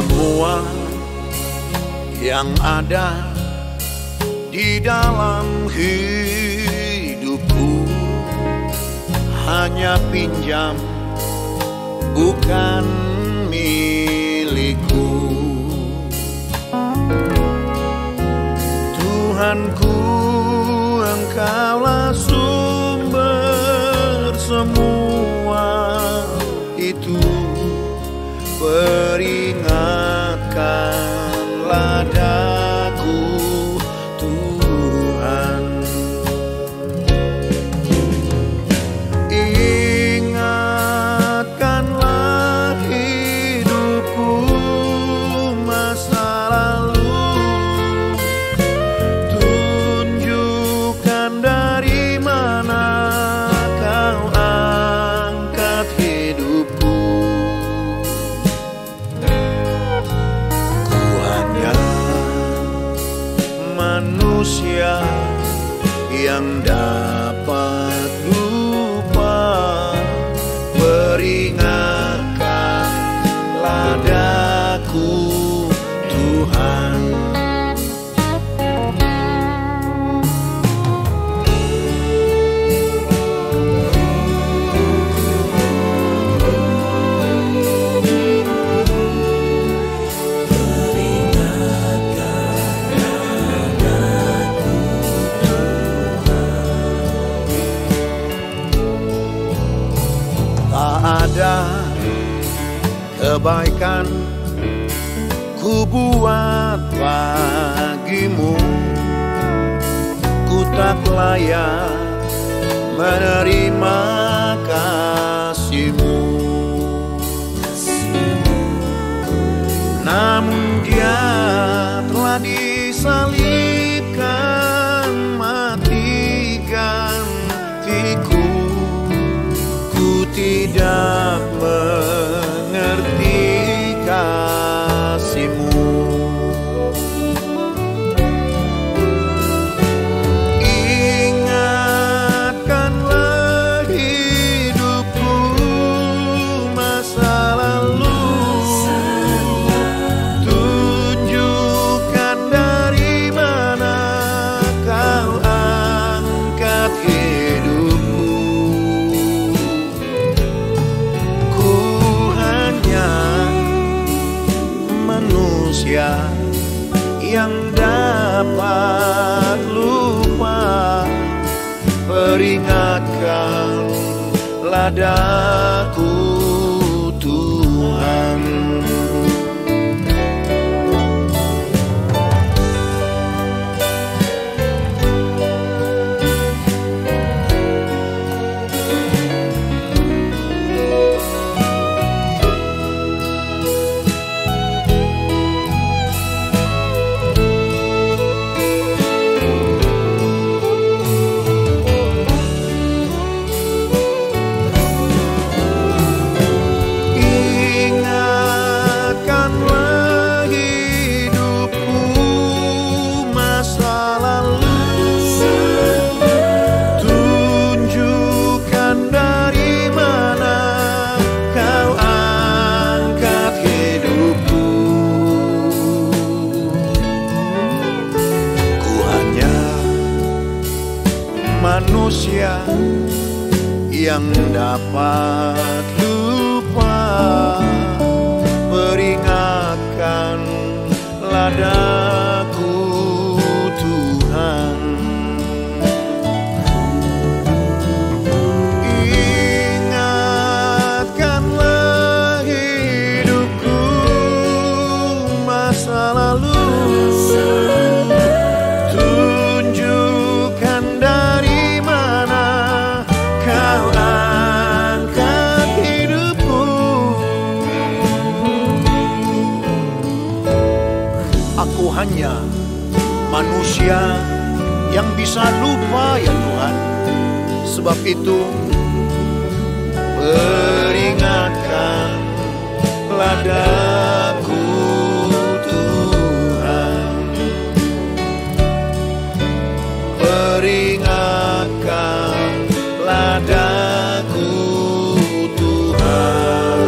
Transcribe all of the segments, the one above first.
Semua yang ada di dalam hidupku hanya pinjam, bukan milikku. Tuhanku, Engkaulah sumber semua itu. Peringatkanlah daku, Tuhan. Ingatkanlah hidupku masa lalu. Tunjukkan dari mana Kau angkat hidupku. Manusia yang dapat lupa, peringatkanlah daku, Tuhan. Ada kebaikan ku buat bagimu, ku tak layak menerima kasih-Mu. Namun Dia telah disalibkan, mati gantiku. Tidak mengerti kasih-Mu. Ingatkanlah hidupku masa lalu. Tunjukkan dari mana Kau angkat hidupku. Manusia yang dapat lupa, peringatkanlah daku, Tuhan. Manusia yang dapat lupa, peringatkanlah daku, Tuhan. Ingatkanlah hidupku masa lalu. Aku hanya manusia yang bisa lupa, ya Tuhan. Sebab itu peringatkanlah daku, Tuhan. Peringatkanlah daku, Tuhan.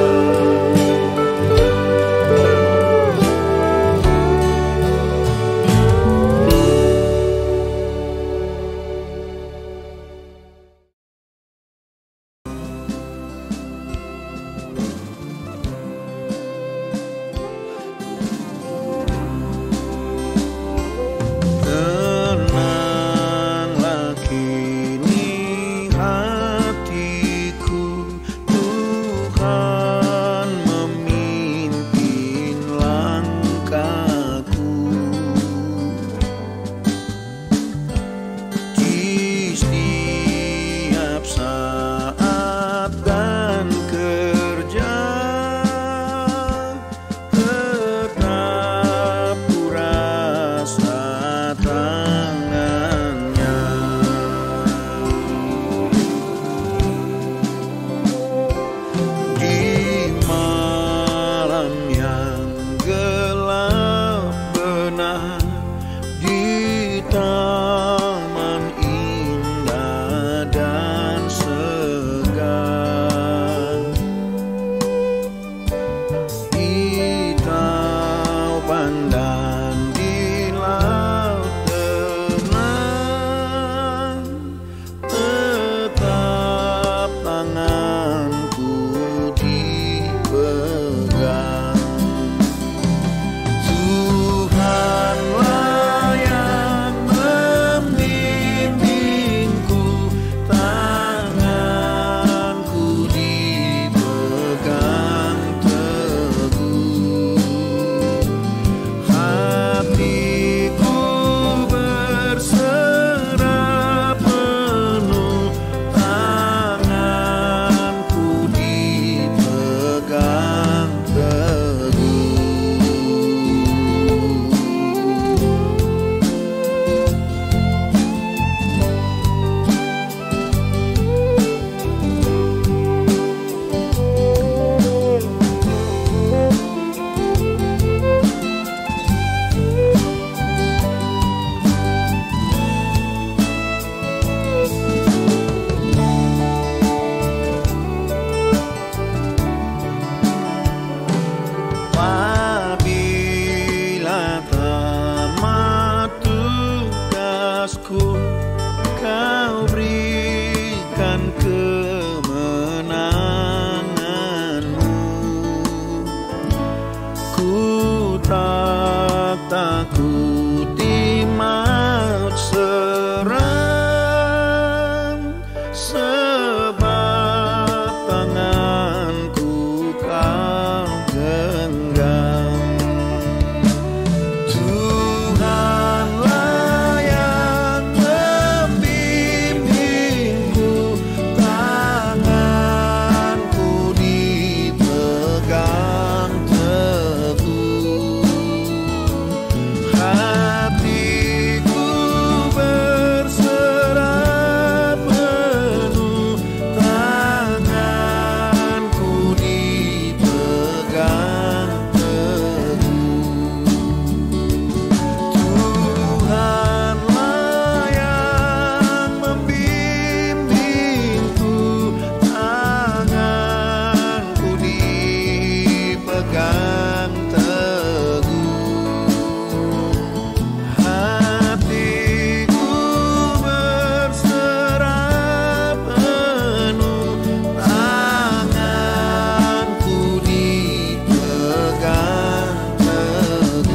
Tuhanku, Kau berikan kemenangan-Mu. Ku tak takuti maut serang, sebab tanganku Kau genggam. Tuhanlah yang membimbingku, tanganku dipegang teguh. Hatiku berserah penuh, tanganku dipegang teguh. Tuhanlah yang membimbingku, tanganku dipegang teguh. Hatiku berserah penuh, tanganku dipegang teguh.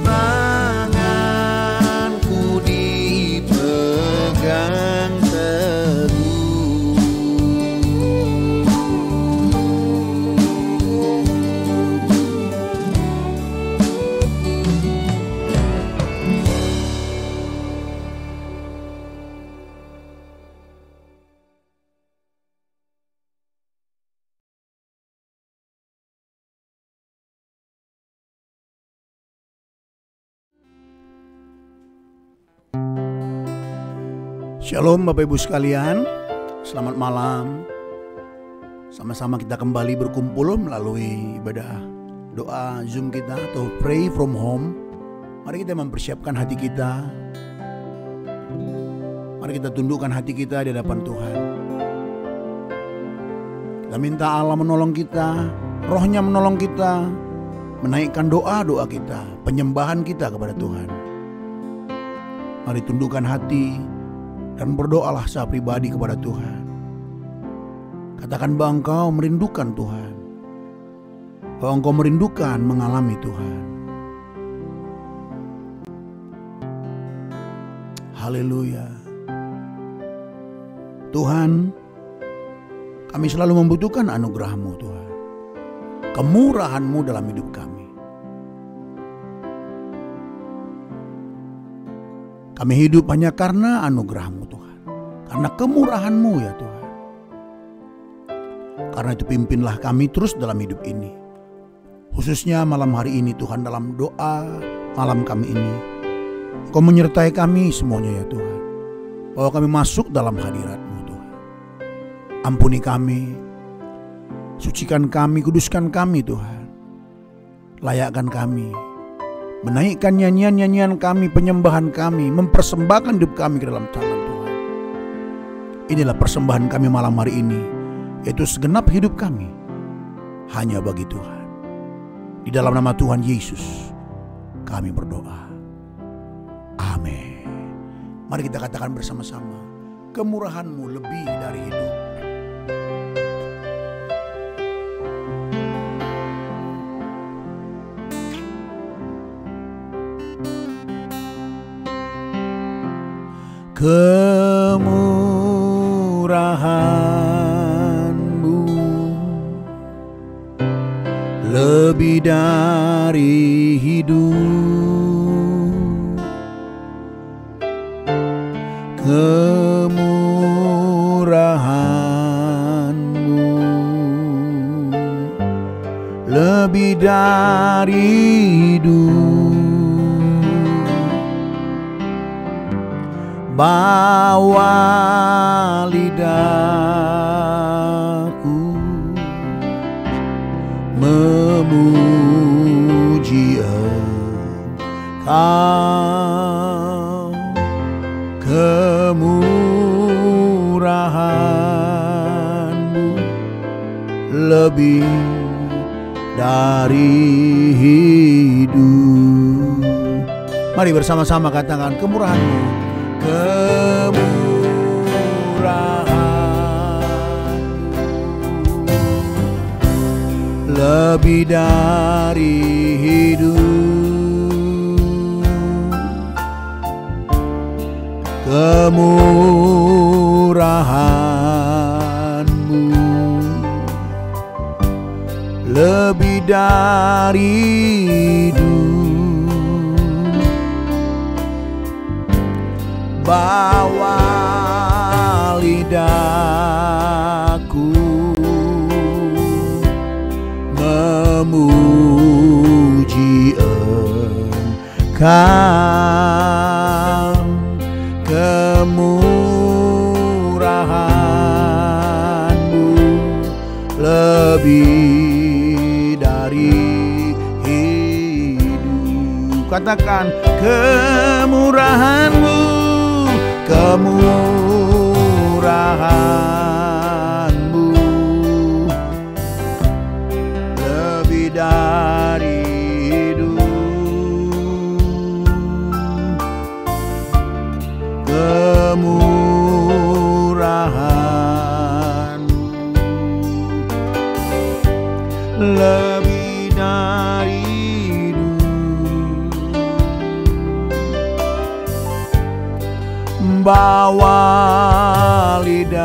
Tanganku dipegang teguh. Shalom Bapak Ibu sekalian, selamat malam. Sama-sama kita kembali berkumpul melalui ibadah doa Zoom kita atau Pray From Home. Mari kita mempersiapkan hati kita. Mari kita tundukkan hati kita di hadapan Tuhan. Kita minta Allah menolong kita, Roh-Nya menolong kita, menaikkan doa-doa kita, penyembahan kita kepada Tuhan. Mari tundukkan hati dan berdoalah secara pribadi kepada Tuhan. Katakan bahwa engkau merindukan Tuhan, bahwa engkau merindukan mengalami Tuhan. Haleluya. Tuhan, kami selalu membutuhkan anugerah-Mu Tuhan, kemurahan-Mu dalam hidup kami. Kami hidup hanya karena anugerah-Mu Tuhan, karena kemurahan-Mu ya Tuhan. Karena itu pimpinlah kami terus dalam hidup ini. Khususnya malam hari ini Tuhan, dalam doa malam kami ini, Engkau menyertai kami semuanya ya Tuhan, bahwa kami masuk dalam hadirat-Mu Tuhan. Ampuni kami, sucikan kami, kuduskan kami Tuhan. Layakkan kami, menaikkan nyanyian-nyanyian kami, penyembahan kami, mempersembahkan hidup kami ke dalam tangan Tuhan. Inilah persembahan kami malam hari ini, yaitu segenap hidup kami hanya bagi Tuhan. Di dalam nama Tuhan Yesus kami berdoa. Amin. Mari kita katakan bersama-sama, kemurahan-Mu lebih dari hidup. Kemurahan-Mu lebih dari hidup. Kemurahan-Mu lebih dari hidup. Bawa lidahku memuji Engkau. Kemurahan-Mu lebih dari hidup. Mari bersama-sama katakan kemurahan-Mu. Kemurahan-Mu lebih dari hidup. Kemurahan-Mu lebih dari hidup. Bawa lidahku memuji Engkau. Kemurahan-Mu lebih dari hidup. Katakan kemurahan-Mu, kemurahan-Mu lebih dari hidup. Kemurahan-Mu lebih dari hidup. Bawa lidahku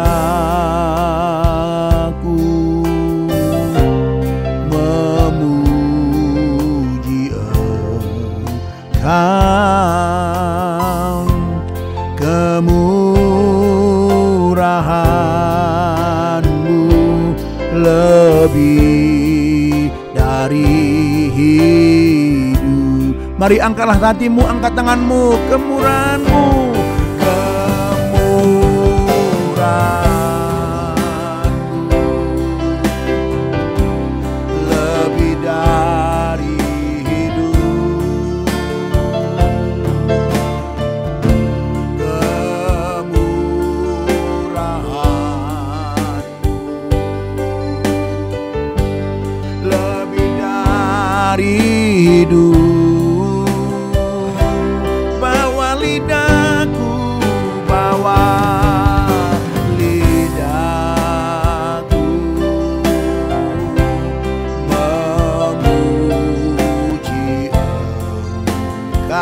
memuji Engkau. Kemurahan-Mu lebih dari hidup. Mari angkatlah hatimu, angkat tanganmu. Kemurahan-Mu, kemurahan-Mu lebih dari hidup. Kemurahan-Mu lebih dari hidup. Bawa lidahku, bawa lidahku memuji Engkau.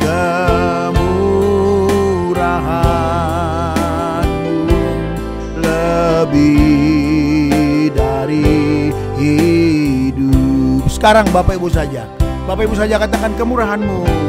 Kemurahan-Mu lebih dari hidup. Sekarang Bapak Ibu saja katakan kemurahan-Mu.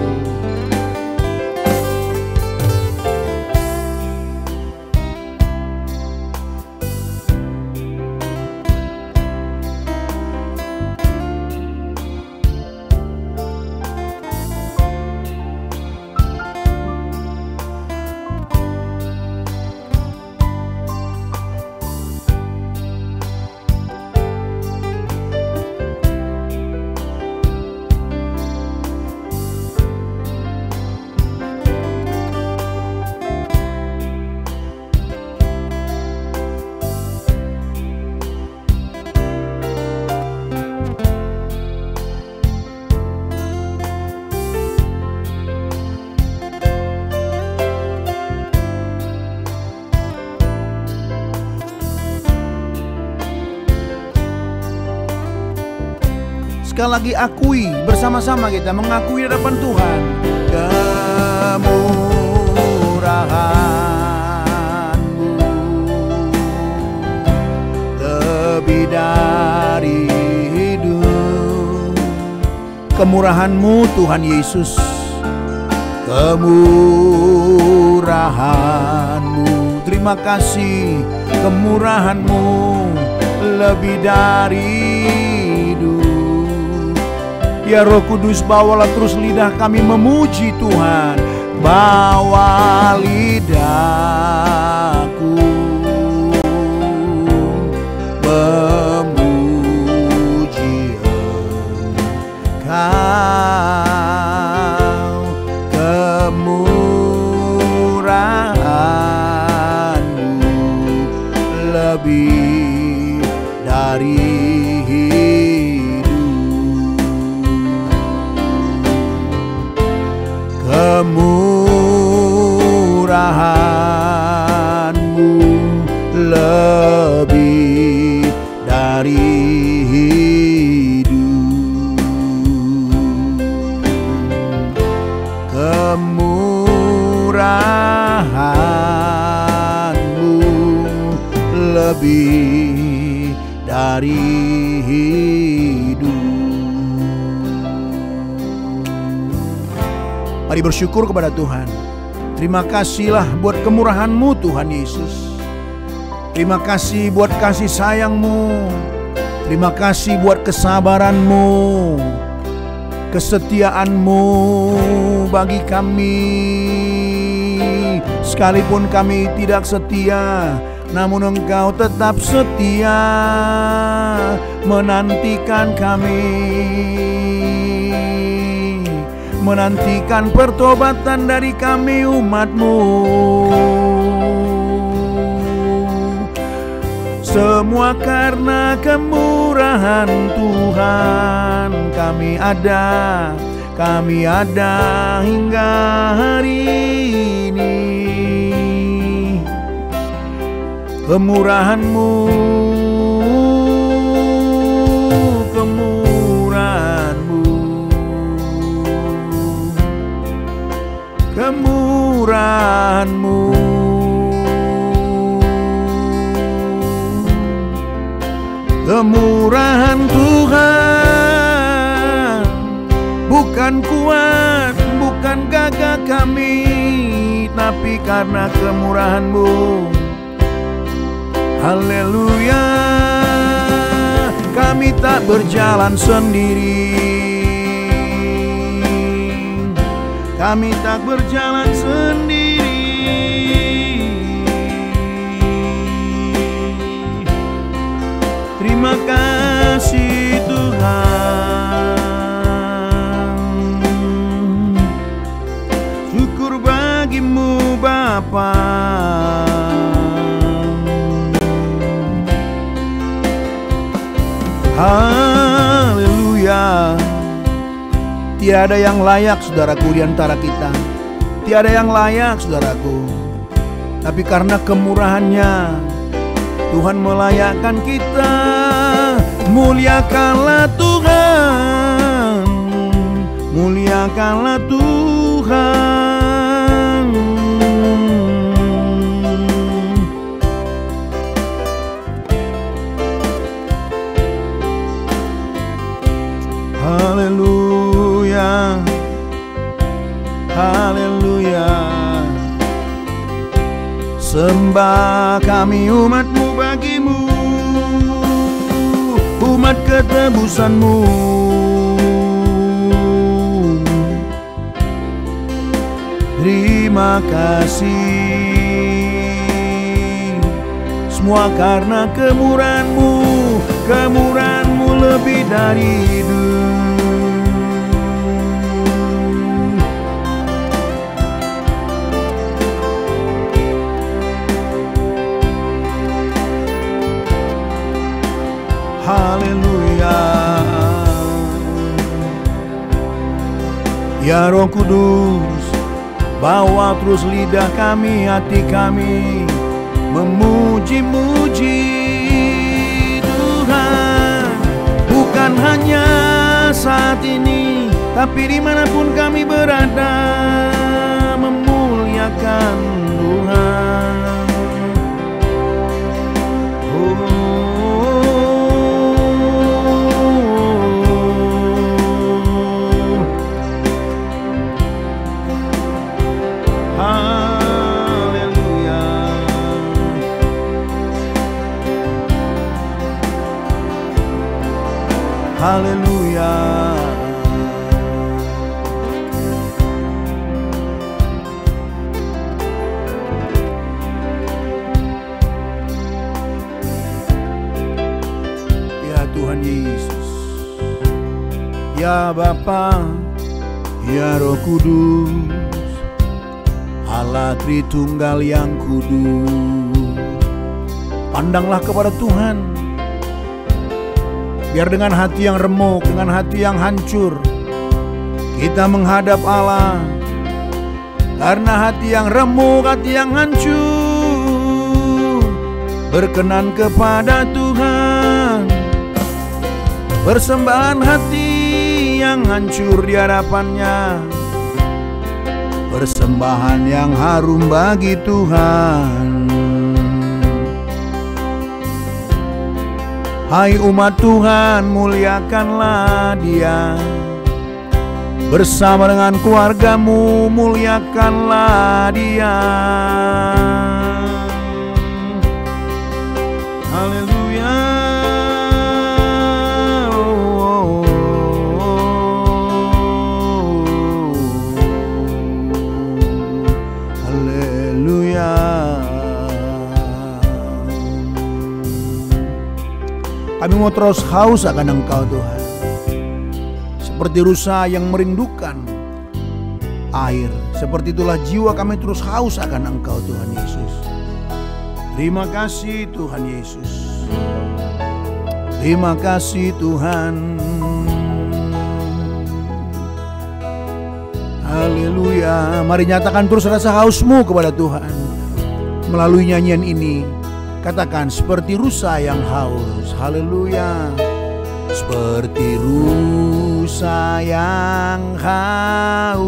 Sekali lagi akui, bersama-sama kita mengakui hadapan Tuhan. Kemurahan-Mu lebih dari hidup. Kemurahan-Mu Tuhan Yesus, kemurahan-Mu. Terima kasih, kemurahan-Mu lebih dari hidup. Ya Roh Kudus, bawalah terus lidah kami memuji Tuhan. Bawa lidahku memuji Engkau. Kemurahan-Mu lebih dari hidup. kemurahan-Mu lebih dari hidup. Kemurahan-Mu lebih dari hidup. Mari bersyukur kepada Tuhan. Terima kasihlah buat kemurahan-Mu Tuhan Yesus. Terima kasih buat kasih sayang-Mu. Terima kasih buat kesabaran-Mu, kesetiaan-Mu bagi kami. Sekalipun kami tidak setia, namun Engkau tetap setia menantikan kami, menantikan pertobatan dari kami umat-Mu. Semua karena kemurahan Tuhan kami ada hingga hari ini. Kemurahan-Mu, kemurahan-Mu, kemurahan-Mu. Kemurahan Tuhan bukan kuat, bukan gagah kami, tapi karena kemurahan-Mu. Haleluya, kami tak berjalan sendiri, kami tak berjalan sendiri. Terima kasih Tuhan, syukur bagi-Mu Bapa. Haleluya. Tiada yang layak saudaraku di antara kita, tiada yang layak saudaraku, tapi karena kemurahan-Nya Tuhan melayakkan kita. Muliakanlah Tuhan, muliakanlah Tuhan. Haleluya, haleluya. Sembah kami umat-Mu bagi-Mu, umat ketebusan-Mu. Terima kasih, semua karena kemurahan-Mu, kemurahan-Mu lebih dari hidup. Haleluya. Ya Roh Kudus, bawa terus lidah kami, hati kami memuji-muji Tuhan. Bukan hanya saat ini, tapi dimanapun kami berada, memuliakan Tuhan. Haleluya. Ya Tuhan Yesus, ya Bapa, ya Roh Kudus, Allah Tritunggal yang kudus, pandanglah kepada Tuhan. Biar dengan hati yang remuk, dengan hati yang hancur, kita menghadap Allah. Karena hati yang remuk, hati yang hancur berkenan kepada Tuhan. Persembahan hati yang hancur di hadapannya, persembahan yang harum bagi Tuhan. Hai umat Tuhan, muliakanlah Dia. Bersama dengan keluargamu, muliakanlah Dia. Haleluya. Haleluya. Kami mau terus haus akan Engkau Tuhan, seperti rusa yang merindukan air. Seperti itulah jiwa kami terus haus akan Engkau Tuhan Yesus. Terima kasih Tuhan Yesus. Terima kasih Tuhan. Haleluya. Mari nyatakan terus rasa hausmu kepada Tuhan melalui nyanyian ini. Katakan, seperti rusa yang haus. Haleluya. Seperti rusa yang haus,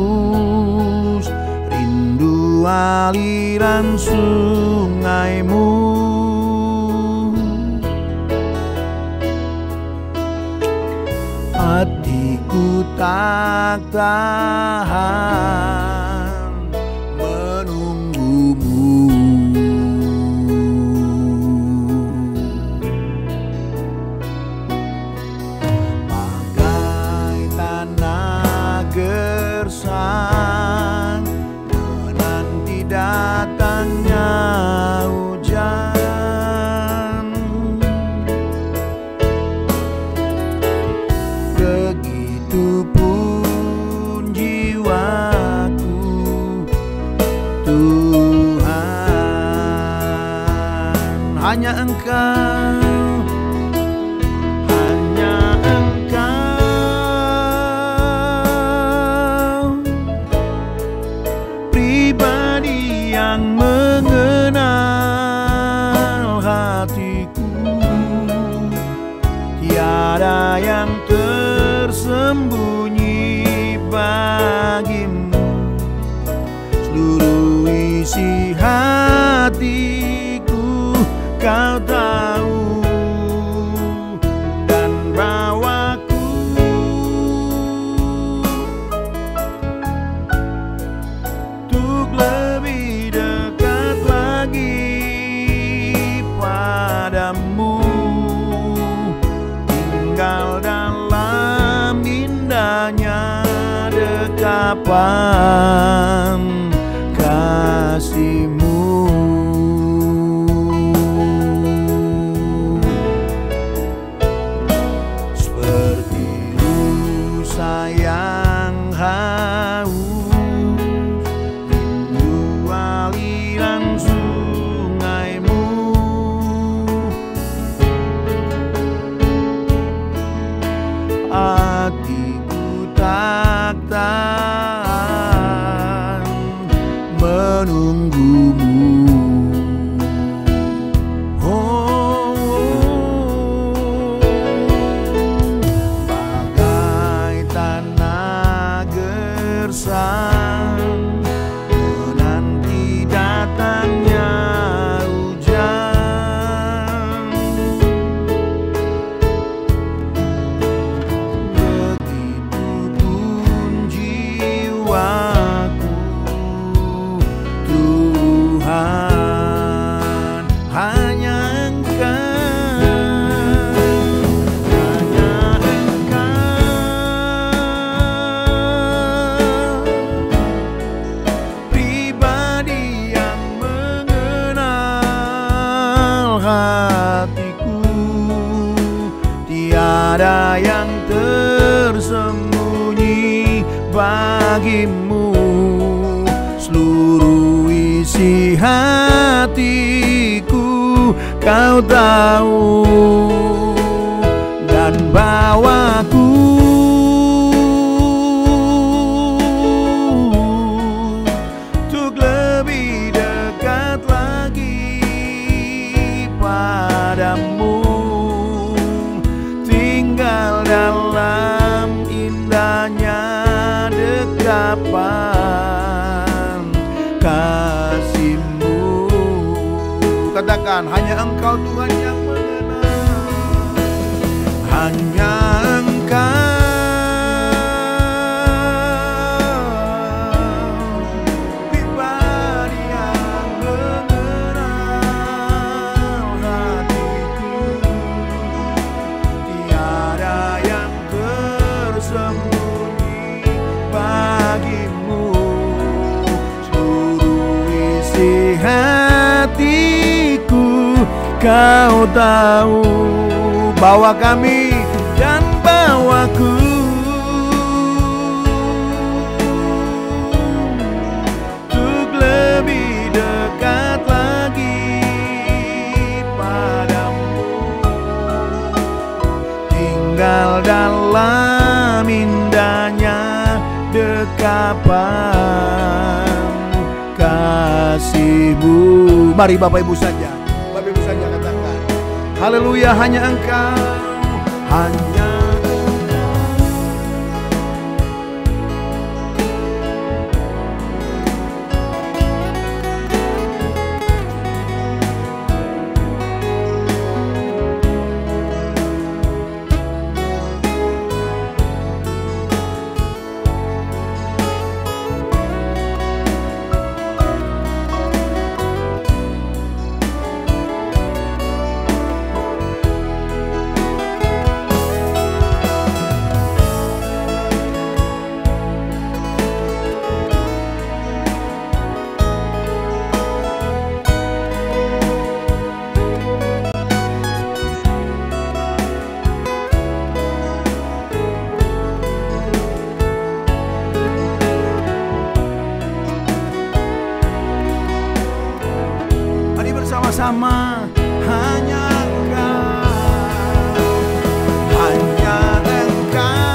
rindu aliran sungaimu. Hatiku tak tahan menunggumu. Gersang menanti datangnya hujan. Begitupun jiwaku Tuhan, hanya Engkau. Yang mengenal hatiku, tiada yang tersembunyi bagimu. Seluruh isi hatiku Kau tahu, dan bawaku untuk lebih padamu, tinggal dalam indahnya dekapan kasih-Mu. Seperti rusa yang haus, rindu aliran sungaimu. Hatiku tak tahan menunggumu. Bagai tanah gersang menanti datangnya hujan. Begitupun jiwaku Tuhan, hanya Engkau, hanya Engkau, pribadi yang mengenal hatiku. Tiada yang tersembunyi bagimu. Seluruh isi hatiku Kau tahu, dan bawaku dekapan kasih-Mu. Katakan, hanya Engkau Tuhan yang mengenal, hanya Engkau pribadi yang mengenal hatiku. Tiada yang tersembunyi bagi-Mu. Seluruh isi hatiku Kau tahu. Bawa kami dan bawaku untuk lebih dekat lagi padamu. Tinggal dalam indahnya dekapan kasih-Mu. Mari Bapak Ibu saja katakan, haleluya, hanya Engkau, hanya bersama-sama, hanya Engkau, hanya Engkau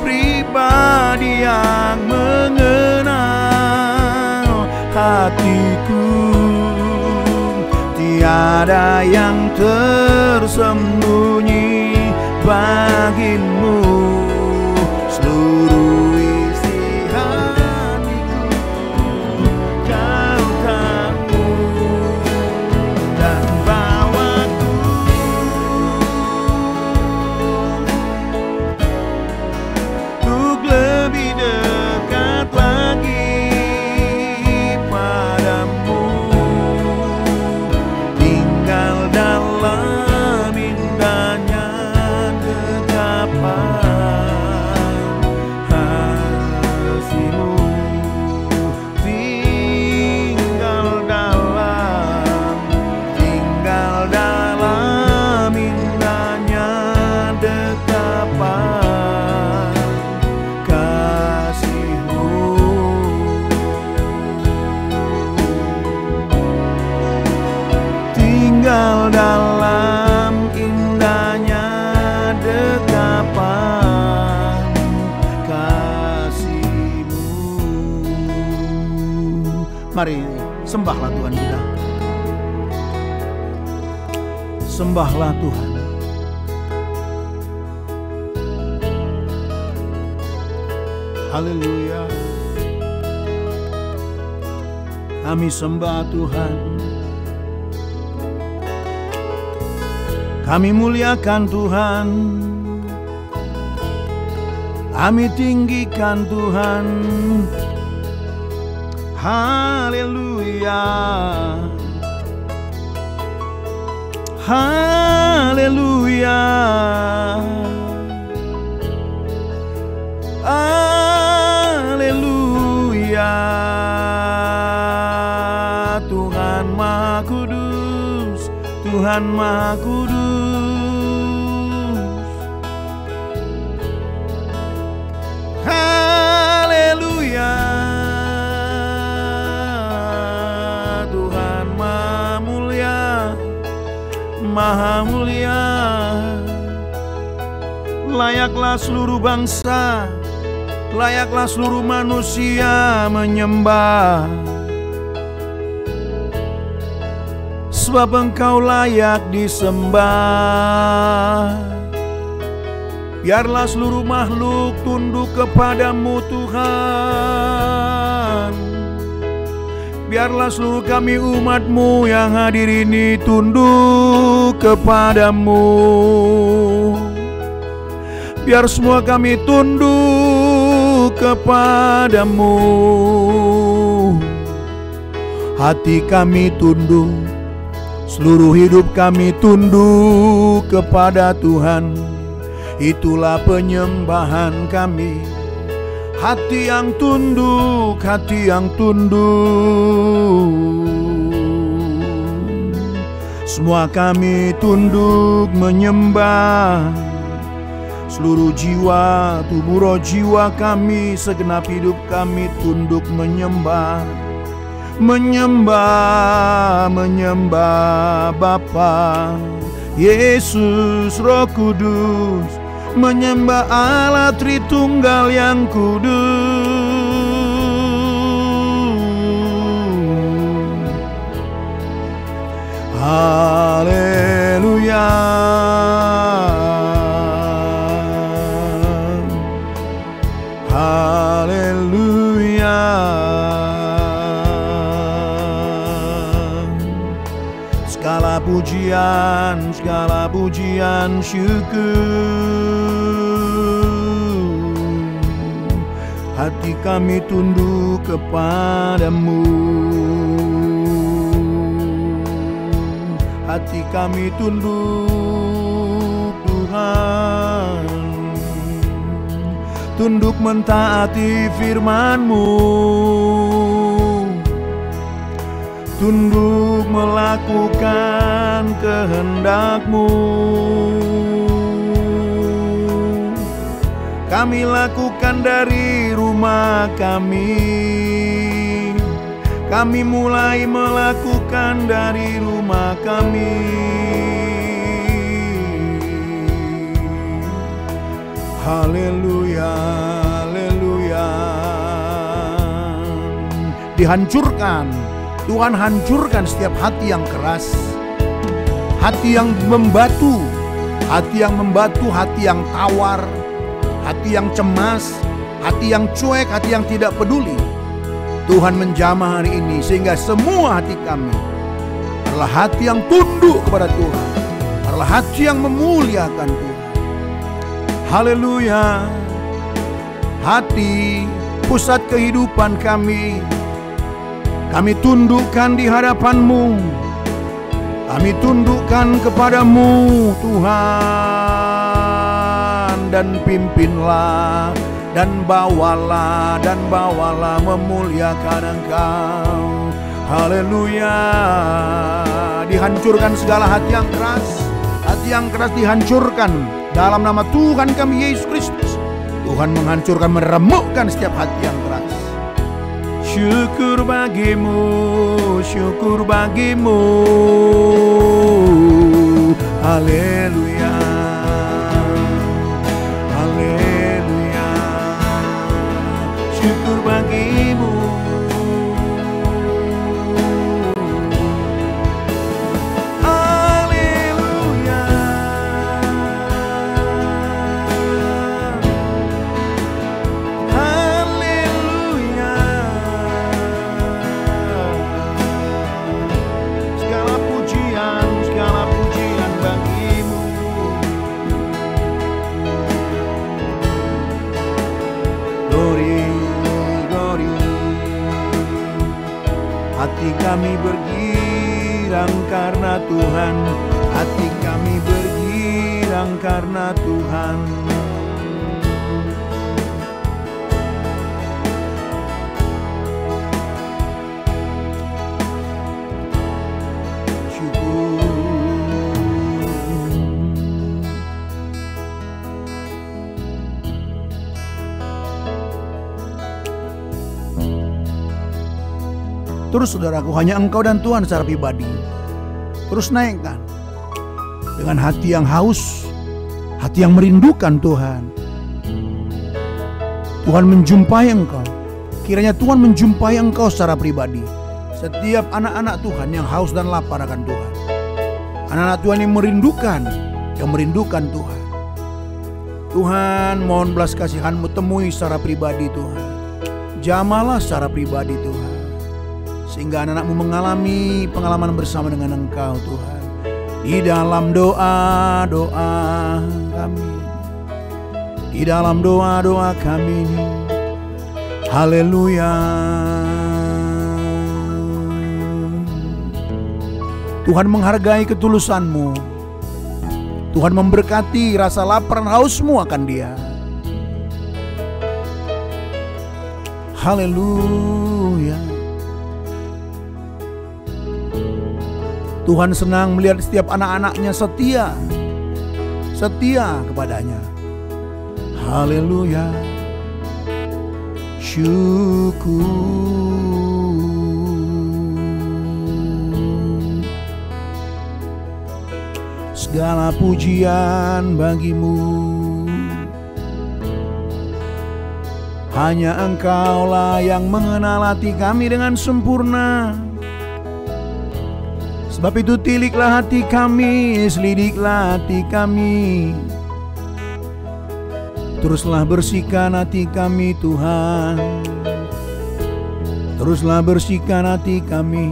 pribadi yang mengenal hatiku. Tiada yang tersembunyi bagi-Mu. Seluruh isi hatiku Kau tahu, dan bawaku untuk lebih dekat lagi padamu. Tinggal dalam indahnya dekapan kasih-Mu. Tinggal dalam indahnya dekapan kasih-Mu. Tinggal dalam indahnya dekapan kasih-Mu. Mari sembahlah Tuhan kita. Sembahlah Tuhan. Haleluya. Kami sembah Tuhan. Kami muliakan Tuhan. Kami tinggikan Tuhan. Haleluya. Haleluya. Haleluya. Tuhan Maha Kudus, Tuhan Maha Kudus. Haleluya. Tuhan Maha Mulia, Maha Mulia. Layaklah seluruh bangsa, layaklah seluruh manusia menyembah, sebab Engkau layak disembah. Biarlah seluruh makhluk tunduk kepadamu Tuhan. Biarlah seluruh kami umat-Mu yang hadir ini tunduk kepadamu. Biar semua kami tunduk kepadamu. Hati kami tunduk, seluruh hidup kami tunduk kepada Tuhan. Itulah penyembahan kami. Hati yang tunduk, hati yang tunduk. Semua kami tunduk menyembah. Seluruh jiwa, tubuh roh jiwa kami, segenap hidup kami tunduk menyembah. Menyembah, menyembah Bapa, Yesus, Roh Kudus. Menyembah Allah Tritunggal yang kudus. Haleluya. Haleluya. Segala pujian, syukur. Hati kami tunduk kepadamu. Hati kami tunduk Tuhan. Tunduk mentaati firman-Mu. Tunduk melakukan kehendak-Mu. Kami lakukan dari rumah kami. Kami mulai melakukan dari rumah kami. Haleluya, haleluya. Dihancurkan, Tuhan hancurkan setiap hati yang keras, hati yang membatu, hati yang membatu, hati yang tawar, hati yang cemas, hati yang cuek, hati yang tidak peduli. Tuhan menjamah hari ini sehingga semua hati kami adalah hati yang tunduk kepada Tuhan, adalah hati yang memuliakan Tuhan. Haleluya. Hati pusat kehidupan kami, kami tundukkan di hadapan-Mu. Kami tundukkan kepadamu Tuhan. Dan pimpinlah dan bawalah memuliakan Engkau. Haleluya. Dihancurkan segala hati yang keras. Hati yang keras dihancurkan dalam nama Tuhan kami Yesus Kristus. Tuhan menghancurkan, meremukkan setiap hati yang keras. Syukur bagimu, syukur bagimu. Haleluya, haleluya. Syukur bagimu. Haleluya. Haleluya. Segala pujian bagimu. Glory, glory. Hati kami bergirang karena Tuhan. Hati kami bergirang karena Tuhan. Terus saudaraku, hanya Engkau dan Tuhan secara pribadi. Terus naikkan dengan hati yang haus, hati yang merindukan Tuhan. Tuhan menjumpai engkau. Kiranya Tuhan menjumpai engkau secara pribadi. Setiap anak-anak Tuhan yang haus dan lapar akan Tuhan. Anak-anak Tuhan yang merindukan Tuhan. Tuhan, mohon belas kasihan-Mu temui secara pribadi Tuhan. Jamahlah secara pribadi Tuhan, sehingga anak-anak-Mu mengalami pengalaman bersama dengan Engkau Tuhan. Di dalam doa-doa kami, di dalam doa-doa kami, haleluya. Tuhan menghargai ketulusan-Mu. Tuhan memberkati rasa lapar dan haus-Mu akan Dia. Haleluya. Tuhan senang melihat setiap anak-anaknya setia kepadanya. Haleluya. Syukur. Segala pujian bagi-Mu. Hanya Engkaulah yang mengenal hati kami dengan sempurna. Sebab itu tiliklah hati kami, selidiklah hati kami. Teruslah bersihkan hati kami Tuhan. Teruslah bersihkan hati kami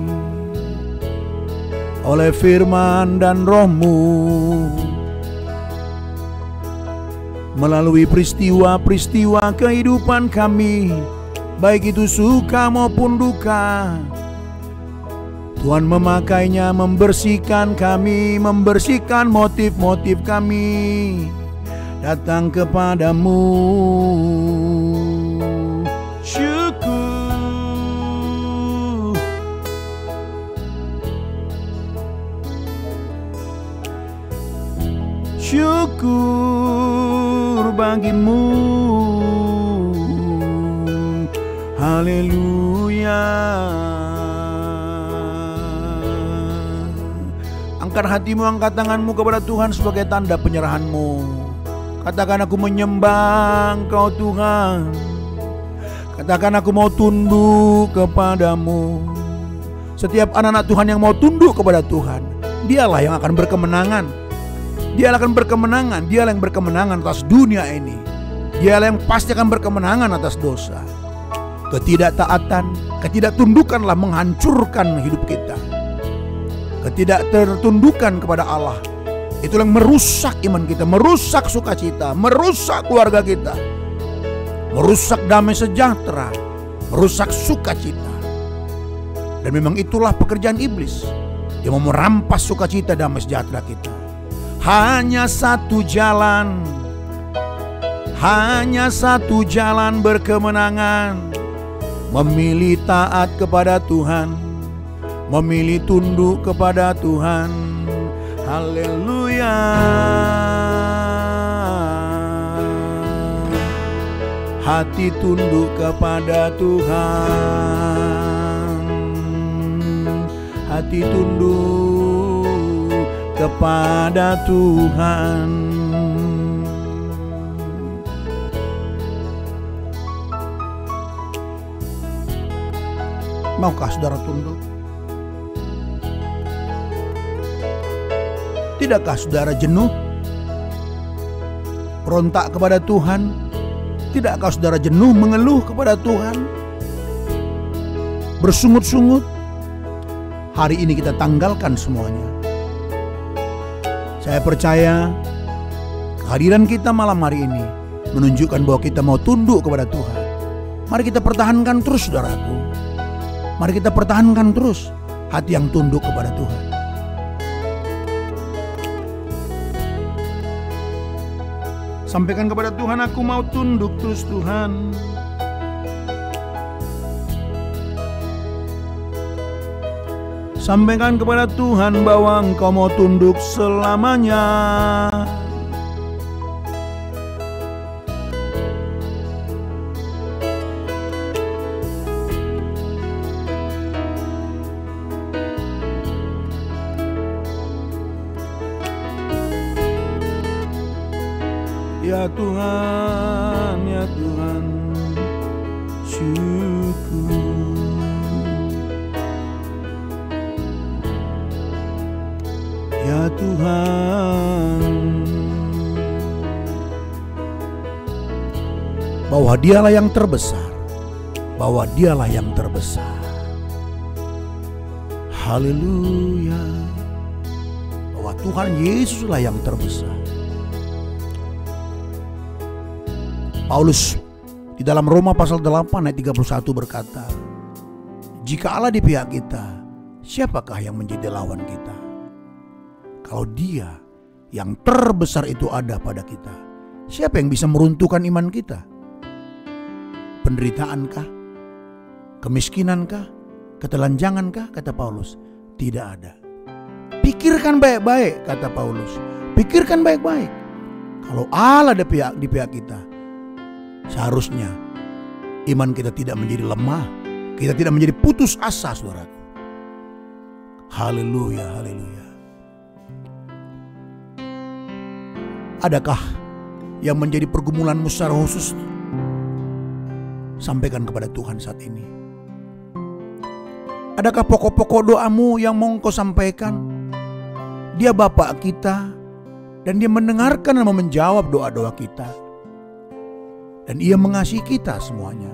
oleh firman dan Roh-Mu. Melalui peristiwa-peristiwa kehidupan kami, baik itu suka maupun duka, Tuhan memakainya membersihkan kami, membersihkan motif-motif kami datang kepadamu. Syukur. Syukur bagi-Mu. Haleluya. Angkat hatimu, angkat tanganmu kepada Tuhan sebagai tanda penyerahanmu. Katakan, aku menyembah Engkau Tuhan. Katakan, aku mau tunduk kepadamu. Setiap anak-anak Tuhan yang mau tunduk kepada Tuhan, dialah yang akan berkemenangan. Dialah akan berkemenangan. Dialah yang berkemenangan atas dunia ini. Dialah yang pasti akan berkemenangan atas dosa. Ketidaktaatan, ketidaktundukanlah menghancurkan hidup kita. Ketidaktertundukan kepada Allah, itulah yang merusak iman kita, merusak sukacita, merusak keluarga kita, merusak damai sejahtera, merusak sukacita. Dan memang itulah pekerjaan iblis. Dia mau merampas sukacita, damai sejahtera kita. Hanya satu jalan, hanya satu jalan berkemenangan. Memilih taat kepada Tuhan, memilih tunduk kepada Tuhan. Haleluya. Hati tunduk kepada Tuhan, hati tunduk kepada Tuhan. Maukah saudara tunduk? Tidakkah saudara jenuh? Berontak kepada Tuhan? Tidakkah saudara jenuh mengeluh kepada Tuhan? Bersungut-sungut? Hari ini kita tanggalkan semuanya. Saya percaya kehadiran kita malam hari ini menunjukkan bahwa kita mau tunduk kepada Tuhan. Mari kita pertahankan terus, saudaraku. Mari kita pertahankan terus hati yang tunduk kepada Tuhan. Sampaikan kepada Tuhan, aku mau tunduk terus Tuhan. Sampaikan kepada Tuhan bahwa engkau mau tunduk selamanya. Ya Tuhan, ya Tuhan, syukur. Ya Tuhan, bahwa Dialah yang terbesar, bahwa Dialah yang terbesar. Haleluya, bahwa Tuhan Yesuslah yang terbesar. Paulus di dalam Roma pasal 8 ayat 31 berkata, jika Allah di pihak kita, siapakah yang menjadi lawan kita? Kalau Dia yang terbesar itu ada pada kita, siapa yang bisa meruntuhkan iman kita? Penderitaankah? Kemiskinankah? Ketelanjangankah? Kata Paulus. Tidak ada. Pikirkan baik-baik, kata Paulus. Pikirkan baik-baik. Kalau Allah di pihak kita, seharusnya iman kita tidak menjadi lemah, kita tidak menjadi putus asa, saudaraku. Haleluya, haleluya. Adakah yang menjadi pergumulanmu secara khusus? Sampaikan kepada Tuhan saat ini. Adakah pokok-pokok doamu yang mau engkau sampaikan? Dia Bapa kita, dan Dia mendengarkan dan menjawab doa-doa kita. Dan Ia mengasihi kita semuanya.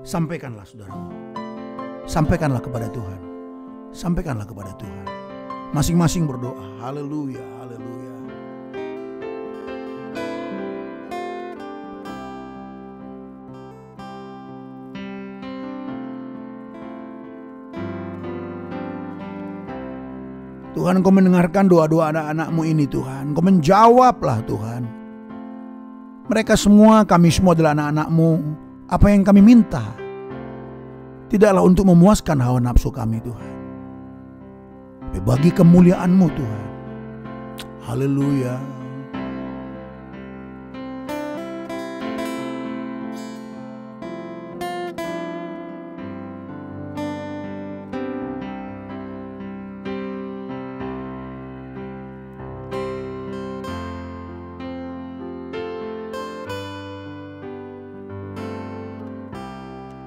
Sampaikanlah, saudaraku. Sampaikanlah kepada Tuhan. Sampaikanlah kepada Tuhan. Masing-masing berdoa. Haleluya, haleluya. Tuhan, Engkau mendengarkan doa-doa anak-anak-Mu ini, Tuhan. Engkau menjawablah, Tuhan. Mereka semua, kami semua adalah anak-anak-Mu. Apa yang kami minta tidaklah untuk memuaskan hawa nafsu kami, Tuhan, tapi bagi kemuliaan-Mu, Tuhan. Haleluya.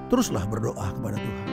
Teruslah berdoa kepada Tuhan.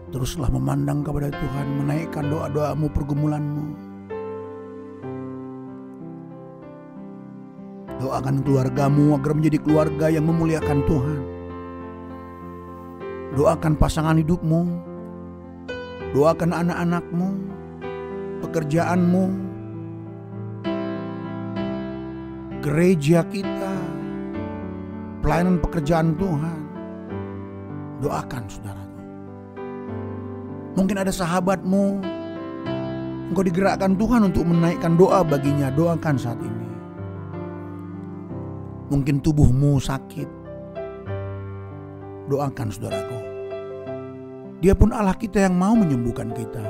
Teruslah memandang kepada Tuhan, menaikkan doa-doamu, pergumulanmu. Doakan keluargamu agar menjadi keluarga yang memuliakan Tuhan. Doakan pasangan hidupmu, doakan anak-anakmu, pekerjaanmu, gereja kita, pelayanan pekerjaan Tuhan. Doakan, saudara. Mungkin ada sahabatmu, engkau digerakkan Tuhan untuk menaikkan doa baginya. Doakan saat ini. Mungkin tubuhmu sakit. Doakan, saudaraku. Dia pun Allah kita yang mau menyembuhkan kita.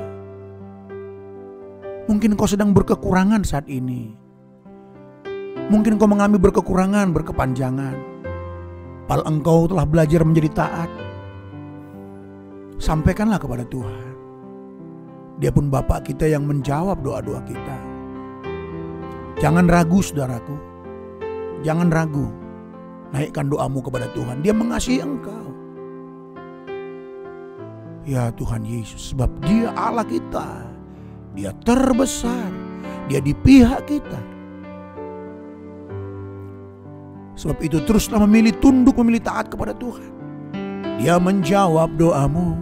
Mungkin kau sedang berkekurangan saat ini. Mungkin kau mengalami berkekurangan, berkepanjangan. Apal engkau telah belajar menjadi taat, sampaikanlah kepada Tuhan. Dia pun Bapa kita yang menjawab doa-doa kita. Jangan ragu saudaraku, jangan ragu. Naikkan doamu kepada Tuhan, Dia mengasihi engkau. Ya Tuhan Yesus, sebab Dia Allah kita, Dia terbesar, Dia di pihak kita. Sebab itu teruslah memilih tunduk, memilih taat kepada Tuhan. Dia menjawab doamu.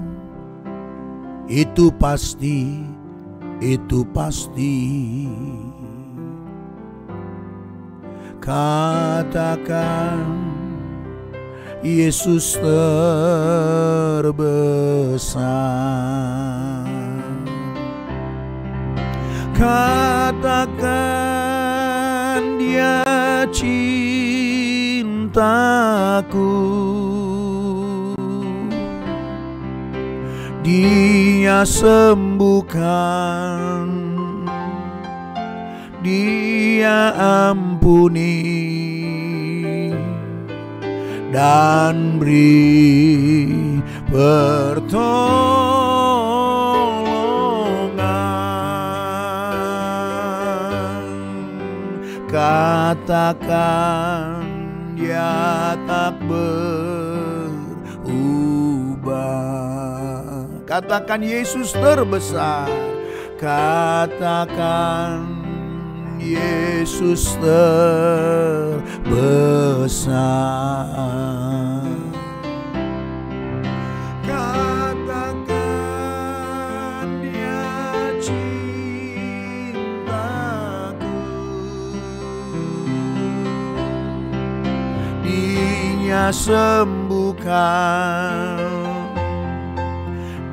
Itu pasti, itu pasti. Katakan Yesus terbesar. Katakan Dia cintaku, Dia sembuhkan, Dia ampuni dan beri pertolongan. Katakan Dia tak berubah. Katakan Yesus terbesar. Katakan Yesus terbesar. Katakan Dia cintaku, Dia sembuhkan,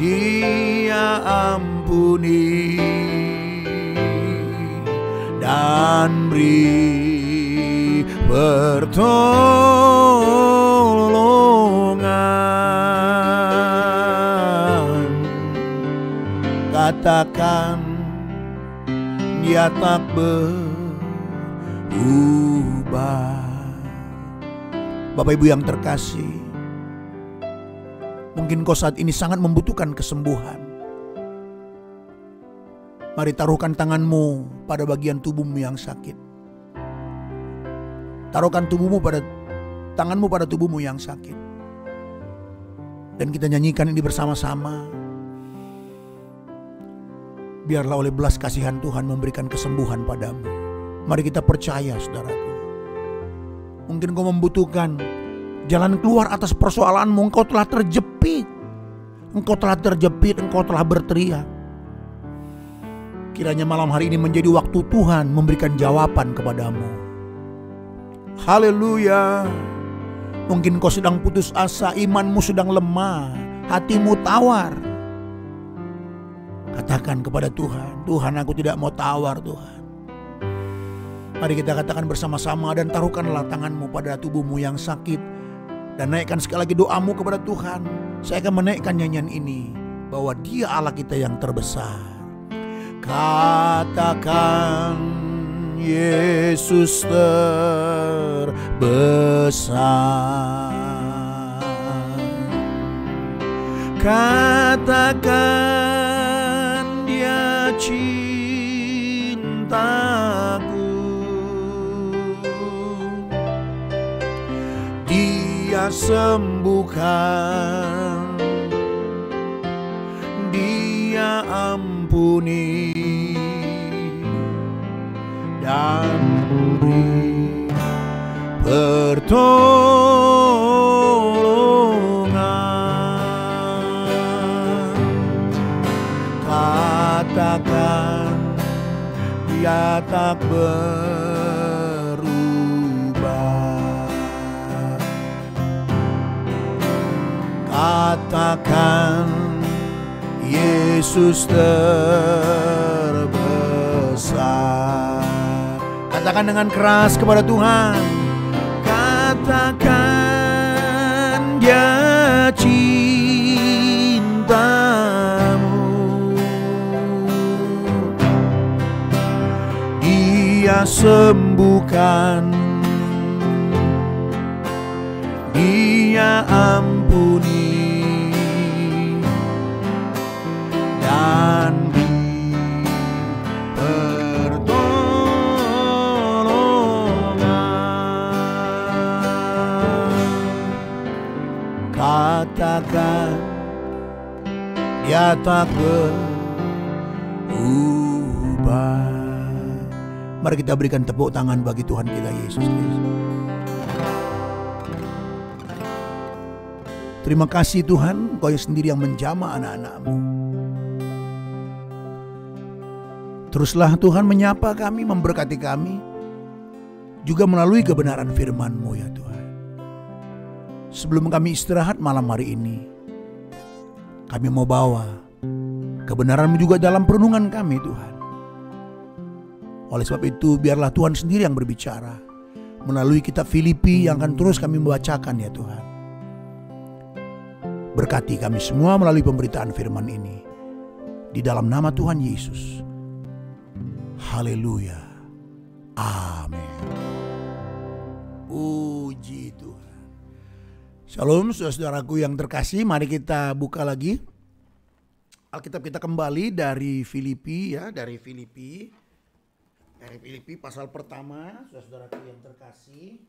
Dia ampuni dan beri pertolongan. Katakan Dia tak berubah. Bapak Ibu yang terkasih, mungkin kau saat ini sangat membutuhkan kesembuhan. Mari taruhkan tanganmu pada bagian tubuhmu yang sakit. Taruhkan tanganmu pada tubuhmu yang sakit. Dan kita nyanyikan ini bersama-sama. Biarlah oleh belas kasihan Tuhan memberikan kesembuhan padamu. Mari kita percaya saudaraku. Mungkin kau membutuhkan jalan keluar atas persoalanmu. Engkau telah terjepit. Engkau telah berteriak. Kiranya malam hari ini menjadi waktu Tuhan memberikan jawaban kepadamu. Haleluya. Mungkin kau sedang putus asa, imanmu sedang lemah, hatimu tawar. Katakan kepada Tuhan, Tuhan aku tidak mau tawar Tuhan. Mari kita katakan bersama-sama dan taruhkanlah tanganmu pada tubuhmu yang sakit. Dan naikkan sekali lagi doamu kepada Tuhan. Saya akan menaikkan nyanyian ini, bahwa Dia Allah kita yang terbesar. Katakan Yesus terbesar. Katakan Dia cintaku, Dia sembuhkan, Dia ampuni dan beri pertolongan. Katakan Dia tak berubah. Katakan Yesus terbesar. Katakan dengan keras kepada Tuhan. Katakan Dia cintamu, Dia sembuhkan, Dia ampuni dan beri pertolongan. Katakan dia tak berubah. Mari kita berikan tepuk tangan bagi Tuhan kita Yesus Kristus. Terima kasih Tuhan, Engkau yang sendiri yang menjamah anak-anak-Mu. Teruslah Tuhan menyapa kami, memberkati kami, juga melalui kebenaran firman-Mu ya Tuhan. Sebelum kami istirahat malam hari ini, kami mau bawa kebenaran-Mu juga dalam perenungan kami Tuhan. Oleh sebab itu biarlah Tuhan sendiri yang berbicara melalui kitab Filipi yang akan terus kami membacakan ya Tuhan. Berkati kami semua melalui pemberitaan firman ini. Di dalam nama Tuhan Yesus. Haleluya. Amin. Puji Tuhan. Shalom saudara-saudaraku yang terkasih. Mari kita buka lagi Alkitab kita kembali dari Filipi ya. Dari Filipi pasal pertama. Saudara-saudaraku yang terkasih.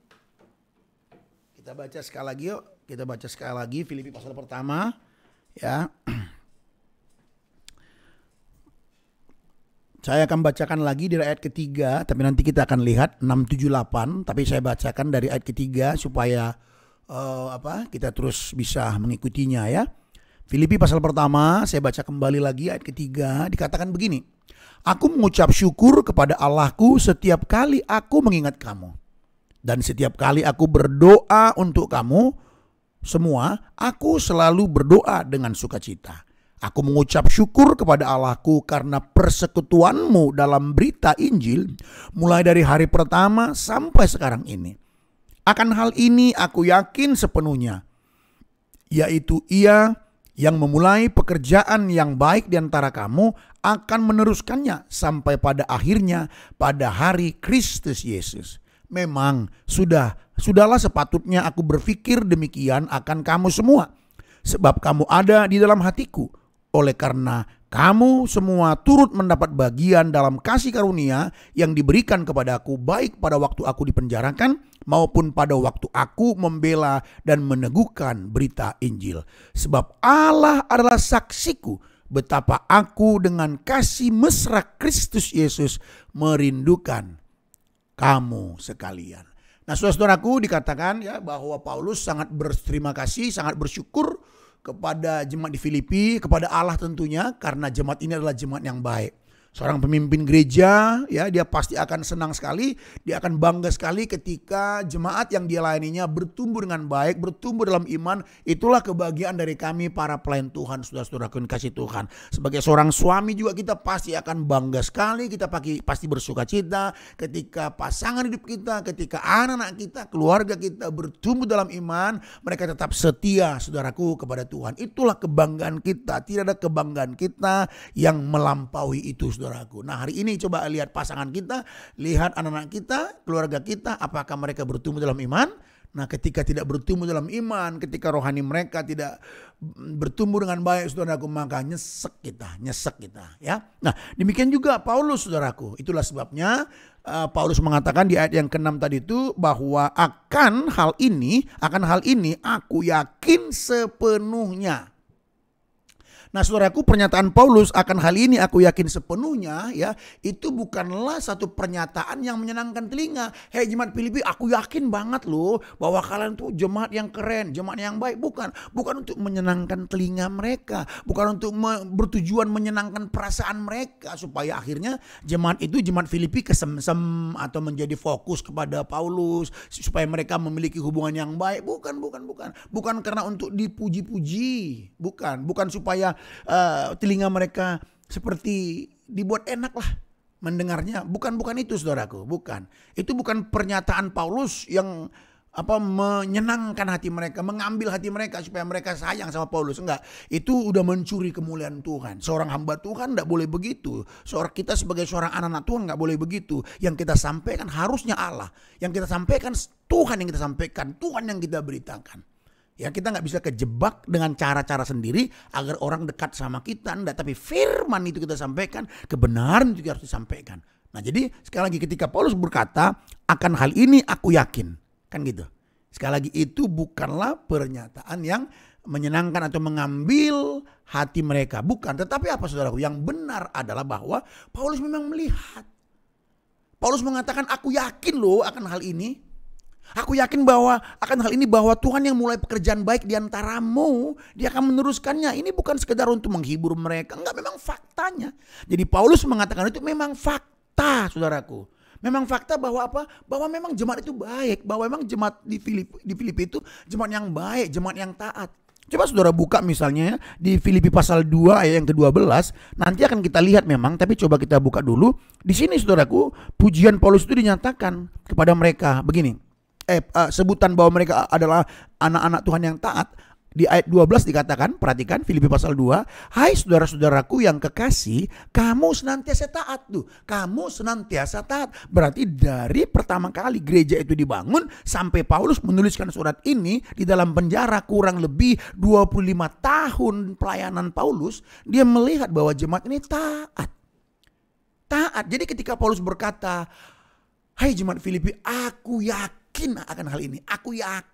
Kita baca sekali lagi yuk. Kita baca sekali lagi Filipi pasal pertama ya. Saya akan bacakan lagi dari ayat ketiga, tapi nanti kita akan lihat 6, 7, 8. Tapi saya bacakan dari ayat ketiga supaya kita terus bisa mengikutinya ya. Filipi pasal pertama, saya baca kembali lagi ayat ketiga, dikatakan begini. Aku mengucap syukur kepada Allahku setiap kali aku mengingat kamu. Dan setiap kali aku berdoa untuk kamu semua, aku selalu berdoa dengan sukacita. Aku mengucap syukur kepada Allahku karena persekutuanmu dalam berita Injil mulai dari hari pertama sampai sekarang ini. Akan hal ini aku yakin sepenuhnya, yaitu Ia yang memulai pekerjaan yang baik di antara kamu akan meneruskannya sampai pada akhirnya pada hari Kristus Yesus. Memang sudahlah sepatutnya aku berpikir demikian akan kamu semua. Sebab kamu ada di dalam hatiku. Oleh karena kamu semua turut mendapat bagian dalam kasih karunia yang diberikan kepadaku baik pada waktu aku dipenjarakan maupun pada waktu aku membela dan meneguhkan berita Injil. Sebab Allah adalah saksiku betapa aku dengan kasih mesra Kristus Yesus merindukan kamu sekalian. Nah saudara-saudaraku, dikatakan ya bahwa Paulus sangat berterima kasih, sangat bersyukur kepada jemaat di Filipi, kepada Allah tentunya, karena jemaat ini adalah jemaat yang baik. Seorang pemimpin gereja ya, dia pasti akan senang sekali, dia akan bangga sekali ketika jemaat yang dia layaninya bertumbuh dengan baik, bertumbuh dalam iman. Itulah kebahagiaan dari kami para pelayan Tuhan, saudara-saudaraku yang kasih Tuhan. Sebagai seorang suami juga kita pasti akan bangga sekali, kita pasti bersuka cita ketika pasangan hidup kita, ketika anak-anak kita, keluarga kita bertumbuh dalam iman, mereka tetap setia saudaraku kepada Tuhan. Itulah kebanggaan kita, tidak ada kebanggaan kita yang melampaui itu saudaraku. Nah hari ini coba lihat pasangan kita, lihat anak-anak kita, keluarga kita, apakah mereka bertumbuh dalam iman? Nah ketika tidak bertumbuh dalam iman, ketika rohani mereka tidak bertumbuh dengan baik saudaraku, maka nyesek kita ya. Nah demikian juga Paulus saudaraku. Itulah sebabnya Paulus mengatakan di ayat yang ke-6 tadi itu bahwa akan hal ini aku yakin sepenuhnya. Nah saudaraku, pernyataan Paulus akan hal ini aku yakin sepenuhnya ya, itu bukanlah satu pernyataan yang menyenangkan telinga. Hei jemaat Filipi, aku yakin banget loh bahwa kalian tuh jemaat yang keren, jemaat yang baik. Bukan untuk menyenangkan telinga mereka, bukan untuk bertujuan menyenangkan perasaan mereka supaya akhirnya jemaat Filipi kesemsem atau menjadi fokus kepada Paulus supaya mereka memiliki hubungan yang baik. Bukan karena untuk dipuji-puji, bukan supaya telinga mereka seperti dibuat enak lah mendengarnya. Bukan itu saudaraku, bukan. Itu bukan pernyataan Paulus yang menyenangkan hati mereka, mengambil hati mereka supaya mereka sayang sama Paulus. Enggak, itu udah mencuri kemuliaan Tuhan. Seorang hamba Tuhan enggak boleh begitu. Kita sebagai seorang anak-anak Tuhan enggak boleh begitu. Yang kita sampaikan harusnya Allah. Yang kita sampaikan Tuhan, yang kita sampaikan Tuhan, yang kita beritakan. Ya, kita nggak bisa kejebak dengan cara-cara sendiri agar orang dekat sama kita. Enggak, tapi firman itu kita sampaikan, kebenaran itu harus disampaikan. Nah, jadi sekali lagi ketika Paulus berkata, akan hal ini aku yakin. Kan gitu. Sekali lagi itu bukanlah pernyataan yang menyenangkan atau mengambil hati mereka. Bukan. Tetapi apa saudaraku? Yang benar adalah bahwa Paulus memang melihat. Paulus mengatakan aku yakin loh akan hal ini. Aku yakin bahwa akan hal ini bahwa Tuhan yang mulai pekerjaan baik di antaramu, Dia akan meneruskannya. Ini bukan sekedar untuk menghibur mereka. Enggak, memang faktanya. Jadi Paulus mengatakan itu memang fakta saudaraku. Memang fakta bahwa apa? Bahwa memang jemaat itu baik. Bahwa memang jemaat di Filipi itu jemaat yang baik, jemaat yang taat. Coba saudara buka misalnya ya, di Filipi pasal 2 ayat yang ke-12. Nanti akan kita lihat memang, tapi coba kita buka dulu. Di sini saudaraku, pujian Paulus itu dinyatakan kepada mereka begini. Sebutan bahwa mereka adalah anak-anak Tuhan yang taat. Di ayat 12 dikatakan, perhatikan Filipi pasal 2, hai saudara-saudaraku yang kekasih, kamu senantiasa taat tuh. Kamu senantiasa taat. Berarti dari pertama kali gereja itu dibangun sampai Paulus menuliskan surat ini di dalam penjara kurang lebih 25 tahun pelayanan Paulus, dia melihat bahwa jemaat ini taat. Taat. Jadi ketika Paulus berkata, hai jemaat Filipi, aku yakin akan hal ini. Aku yakin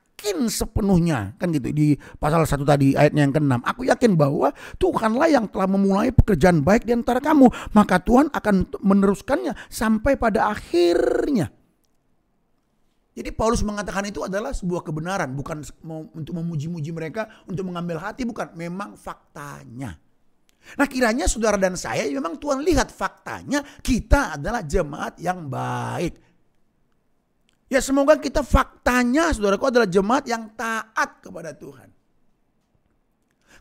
sepenuhnya, kan gitu, di pasal 1 tadi ayatnya yang ke-6. Aku yakin bahwa Tuhanlah yang telah memulai pekerjaan baik di antara kamu, maka Tuhan akan meneruskannya sampai pada akhirnya. Jadi Paulus mengatakan itu adalah sebuah kebenaran, bukan untuk memuji-muji mereka, untuk mengambil hati, bukan, memang faktanya. Nah, kiranya saudara dan saya memang Tuhan lihat faktanya kita adalah jemaat yang baik. Ya, semoga kita faktanya saudaraku adalah jemaat yang taat kepada Tuhan.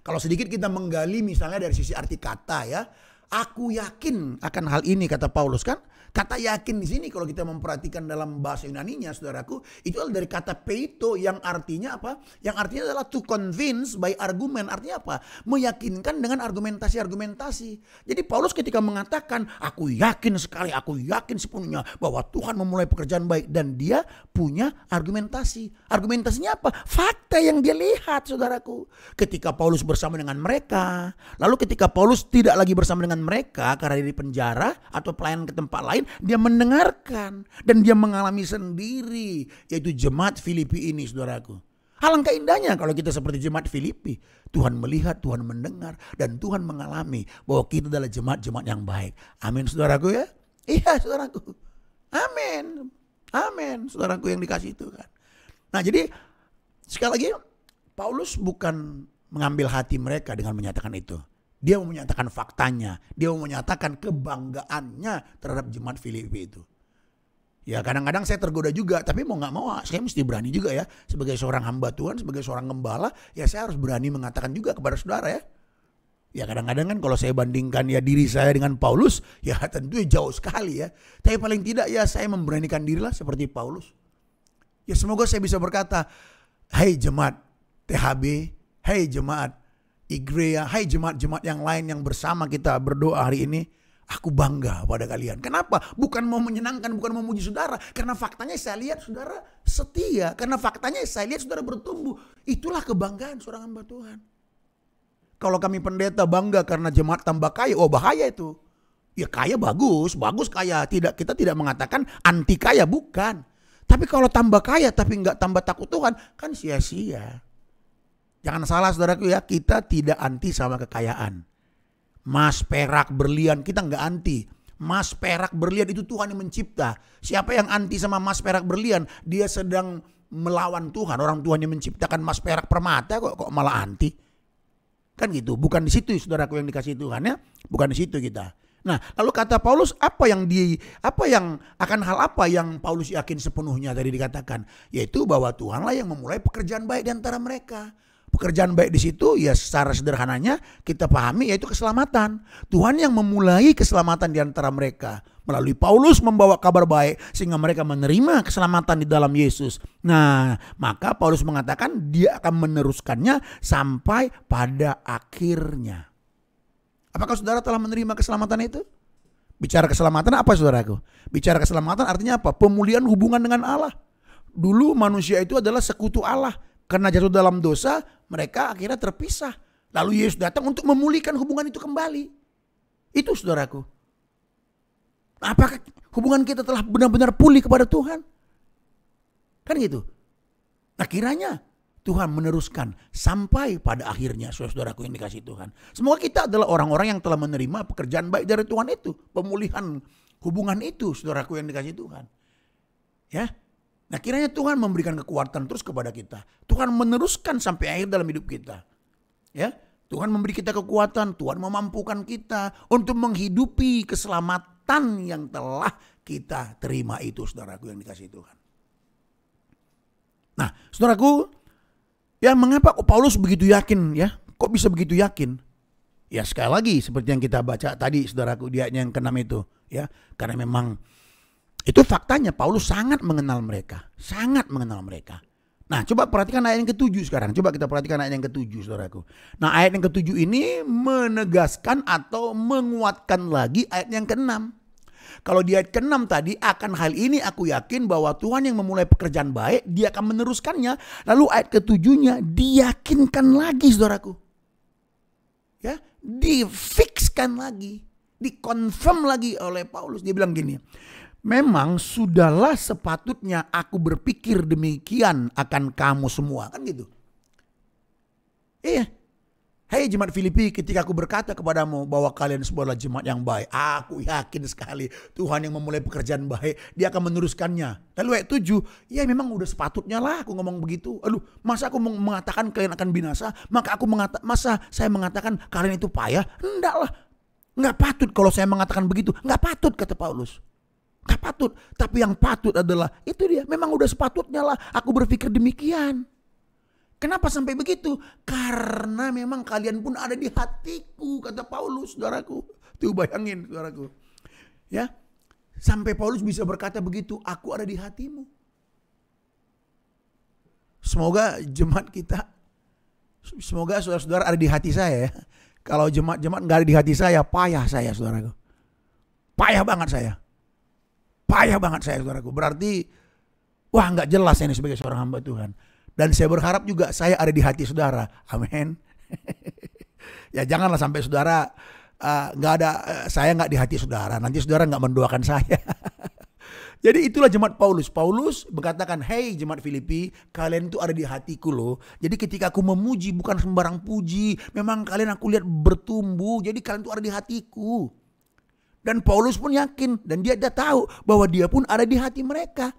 Kalau sedikit kita menggali misalnya dari sisi arti kata ya. Aku yakin akan hal ini kata Paulus kan. Kata yakin di sini kalau kita memperhatikan dalam bahasa Yunaninya saudaraku, itu adalah dari kata peito yang artinya apa? Yang artinya adalah to convince by argument. Artinya apa? Meyakinkan dengan argumentasi-argumentasi. Jadi Paulus ketika mengatakan aku yakin sekali, aku yakin sepenuhnya bahwa Tuhan memulai pekerjaan baik, dan dia punya argumentasi. Argumentasinya apa? Fakta yang dia lihat saudaraku. Ketika Paulus bersama dengan mereka, lalu ketika Paulus tidak lagi bersama dengan mereka karena di penjara atau pelayanan ke tempat lain, dia mendengarkan dan dia mengalami sendiri, yaitu jemaat Filipi ini saudaraku. Alangkah indahnya kalau kita seperti jemaat Filipi. Tuhan melihat, Tuhan mendengar, dan Tuhan mengalami bahwa kita adalah jemaat-jemaat yang baik. Amin saudaraku ya. Iya saudaraku. Amin. Amin saudaraku yang dikasih Tuhan. Nah jadi sekali lagi Paulus bukan mengambil hati mereka dengan menyatakan itu. Dia mau menyatakan faktanya. Dia mau menyatakan kebanggaannya terhadap jemaat Filipi itu. Ya kadang-kadang saya tergoda juga. Tapi mau gak mau saya mesti berani juga ya. Sebagai seorang hamba Tuhan, sebagai seorang gembala, ya saya harus berani mengatakan juga kepada saudara ya. Ya kadang-kadang kan kalau saya bandingkan ya diri saya dengan Paulus, ya tentu jauh sekali ya. Tapi paling tidak ya saya memberanikan dirilah seperti Paulus. Ya semoga saya bisa berkata, hai jemaat THB, hai jemaat Igrea, hai jemaat-jemaat yang lain yang bersama kita berdoa hari ini, aku bangga pada kalian. Kenapa? Bukan mau menyenangkan, bukan mau memuji saudara. Karena faktanya saya lihat saudara setia. Karena faktanya saya lihat saudara bertumbuh. Itulah kebanggaan seorang hamba Tuhan. Kalau kami pendeta bangga karena jemaat tambah kaya, oh bahaya itu. Ya kaya bagus kaya. Kita tidak mengatakan anti kaya, bukan. Tapi kalau tambah kaya tapi nggak tambah takut Tuhan, kan sia-sia. Jangan salah saudaraku ya, kita tidak anti sama kekayaan. Emas, perak, berlian, kita nggak anti. Emas, perak, berlian itu Tuhan yang mencipta. Siapa yang anti sama emas, perak, berlian, dia sedang melawan Tuhan. Orang Tuhan yang menciptakan emas, perak, permata kok malah anti. Kan gitu, bukan di situ saudaraku yang dikasih Tuhan ya. Bukan di situ kita. Nah, lalu kata Paulus, akan hal apa yang Paulus yakin sepenuhnya tadi dikatakan, yaitu bahwa Tuhanlah yang memulai pekerjaan baik di antara mereka. Pekerjaan baik di situ ya secara sederhananya kita pahami yaitu keselamatan. Tuhan yang memulai keselamatan di antara mereka. Melalui Paulus membawa kabar baik sehingga mereka menerima keselamatan di dalam Yesus. Nah, maka Paulus mengatakan dia akan meneruskannya sampai pada akhirnya. Apakah saudara telah menerima keselamatan itu? Bicara keselamatan apa saudaraku? Bicara keselamatan artinya apa? Pemulihan hubungan dengan Allah. Dulu manusia itu adalah sekutu Allah. Karena jatuh dalam dosa, mereka akhirnya terpisah. Lalu Yesus datang untuk memulihkan hubungan itu kembali. Itu saudaraku. Apakah hubungan kita telah benar-benar pulih kepada Tuhan? Kan gitu. Nah kiranya Tuhan meneruskan sampai pada akhirnya, saudaraku yang dikasihi Tuhan. Semoga kita adalah orang-orang yang telah menerima pekerjaan baik dari Tuhan itu. Pemulihan hubungan itu, saudaraku yang dikasihi Tuhan. Ya. Nah kiranya Tuhan memberikan kekuatan terus kepada kita. Tuhan meneruskan sampai akhir dalam hidup kita. Ya. Tuhan memberi kita kekuatan, Tuhan memampukan kita untuk menghidupi keselamatan yang telah kita terima itu, saudaraku yang dikasihi Tuhan. Nah, saudaraku, ya mengapa kok Paulus begitu yakin ya? Kok bisa begitu yakin? Ya sekali lagi seperti yang kita baca tadi, saudaraku, di ayat yang ke-6 itu, ya. Karena memang itu faktanya Paulus sangat mengenal mereka, sangat mengenal mereka. Nah, coba perhatikan ayat yang ke-7 sekarang. Coba kita perhatikan ayat yang ke-7, saudaraku. Nah, ayat yang ke-7 ini menegaskan atau menguatkan lagi ayat yang ke-6. Kalau di ayat ke-6 tadi, akan hal ini aku yakin bahwa Tuhan yang memulai pekerjaan baik, dia akan meneruskannya. Lalu ayat ke-7-nya diyakinkan lagi, saudaraku. Ya, difikskan lagi, dikonfirm lagi oleh Paulus. Dia bilang gini, memang sudahlah sepatutnya aku berpikir demikian akan kamu semua. Kan gitu. Iya. Hei jemaat Filipi, ketika aku berkata kepadamu bahwa kalian sebuah jemaat yang baik, aku yakin sekali Tuhan yang memulai pekerjaan baik, dia akan meneruskannya. Lalu ayat 7, ya memang udah sepatutnya lah aku ngomong begitu. Aduh, masa aku mengatakan kalian akan binasa? Masa saya mengatakan kalian itu payah? Enggak lah. Enggak patut kalau saya mengatakan begitu. Enggak patut, kata Paulus. Enggak patut. Tapi yang patut adalah, itu dia, memang udah sepatutnya lah aku berpikir demikian. Kenapa sampai begitu? Karena memang kalian pun ada di hatiku, kata Paulus, saudaraku. Tuh bayangin, saudaraku. Ya, sampai Paulus bisa berkata begitu, aku ada di hatimu. Semoga jemaat kita, semoga saudara-saudara ada di hati saya ya. Kalau jemaat nggak ada di hati saya, payah saya, saudaraku. Payah banget saya. Payah banget saya, saudaraku. Berarti, wah nggak jelas saya ini sebagai seorang hamba Tuhan. Dan saya berharap juga saya ada di hati saudara. Amin. Ya janganlah sampai saudara saya nggak di hati saudara. Nanti saudara nggak mendoakan saya. Jadi itulah jemaat Paulus. Paulus berkatakan, hey jemaat Filipi, kalian itu ada di hatiku loh. Jadi ketika aku memuji bukan sembarang puji. Memang kalian aku lihat bertumbuh. Jadi kalian itu ada di hatiku. Dan Paulus pun yakin. Dan dia tahu bahwa dia pun ada di hati mereka.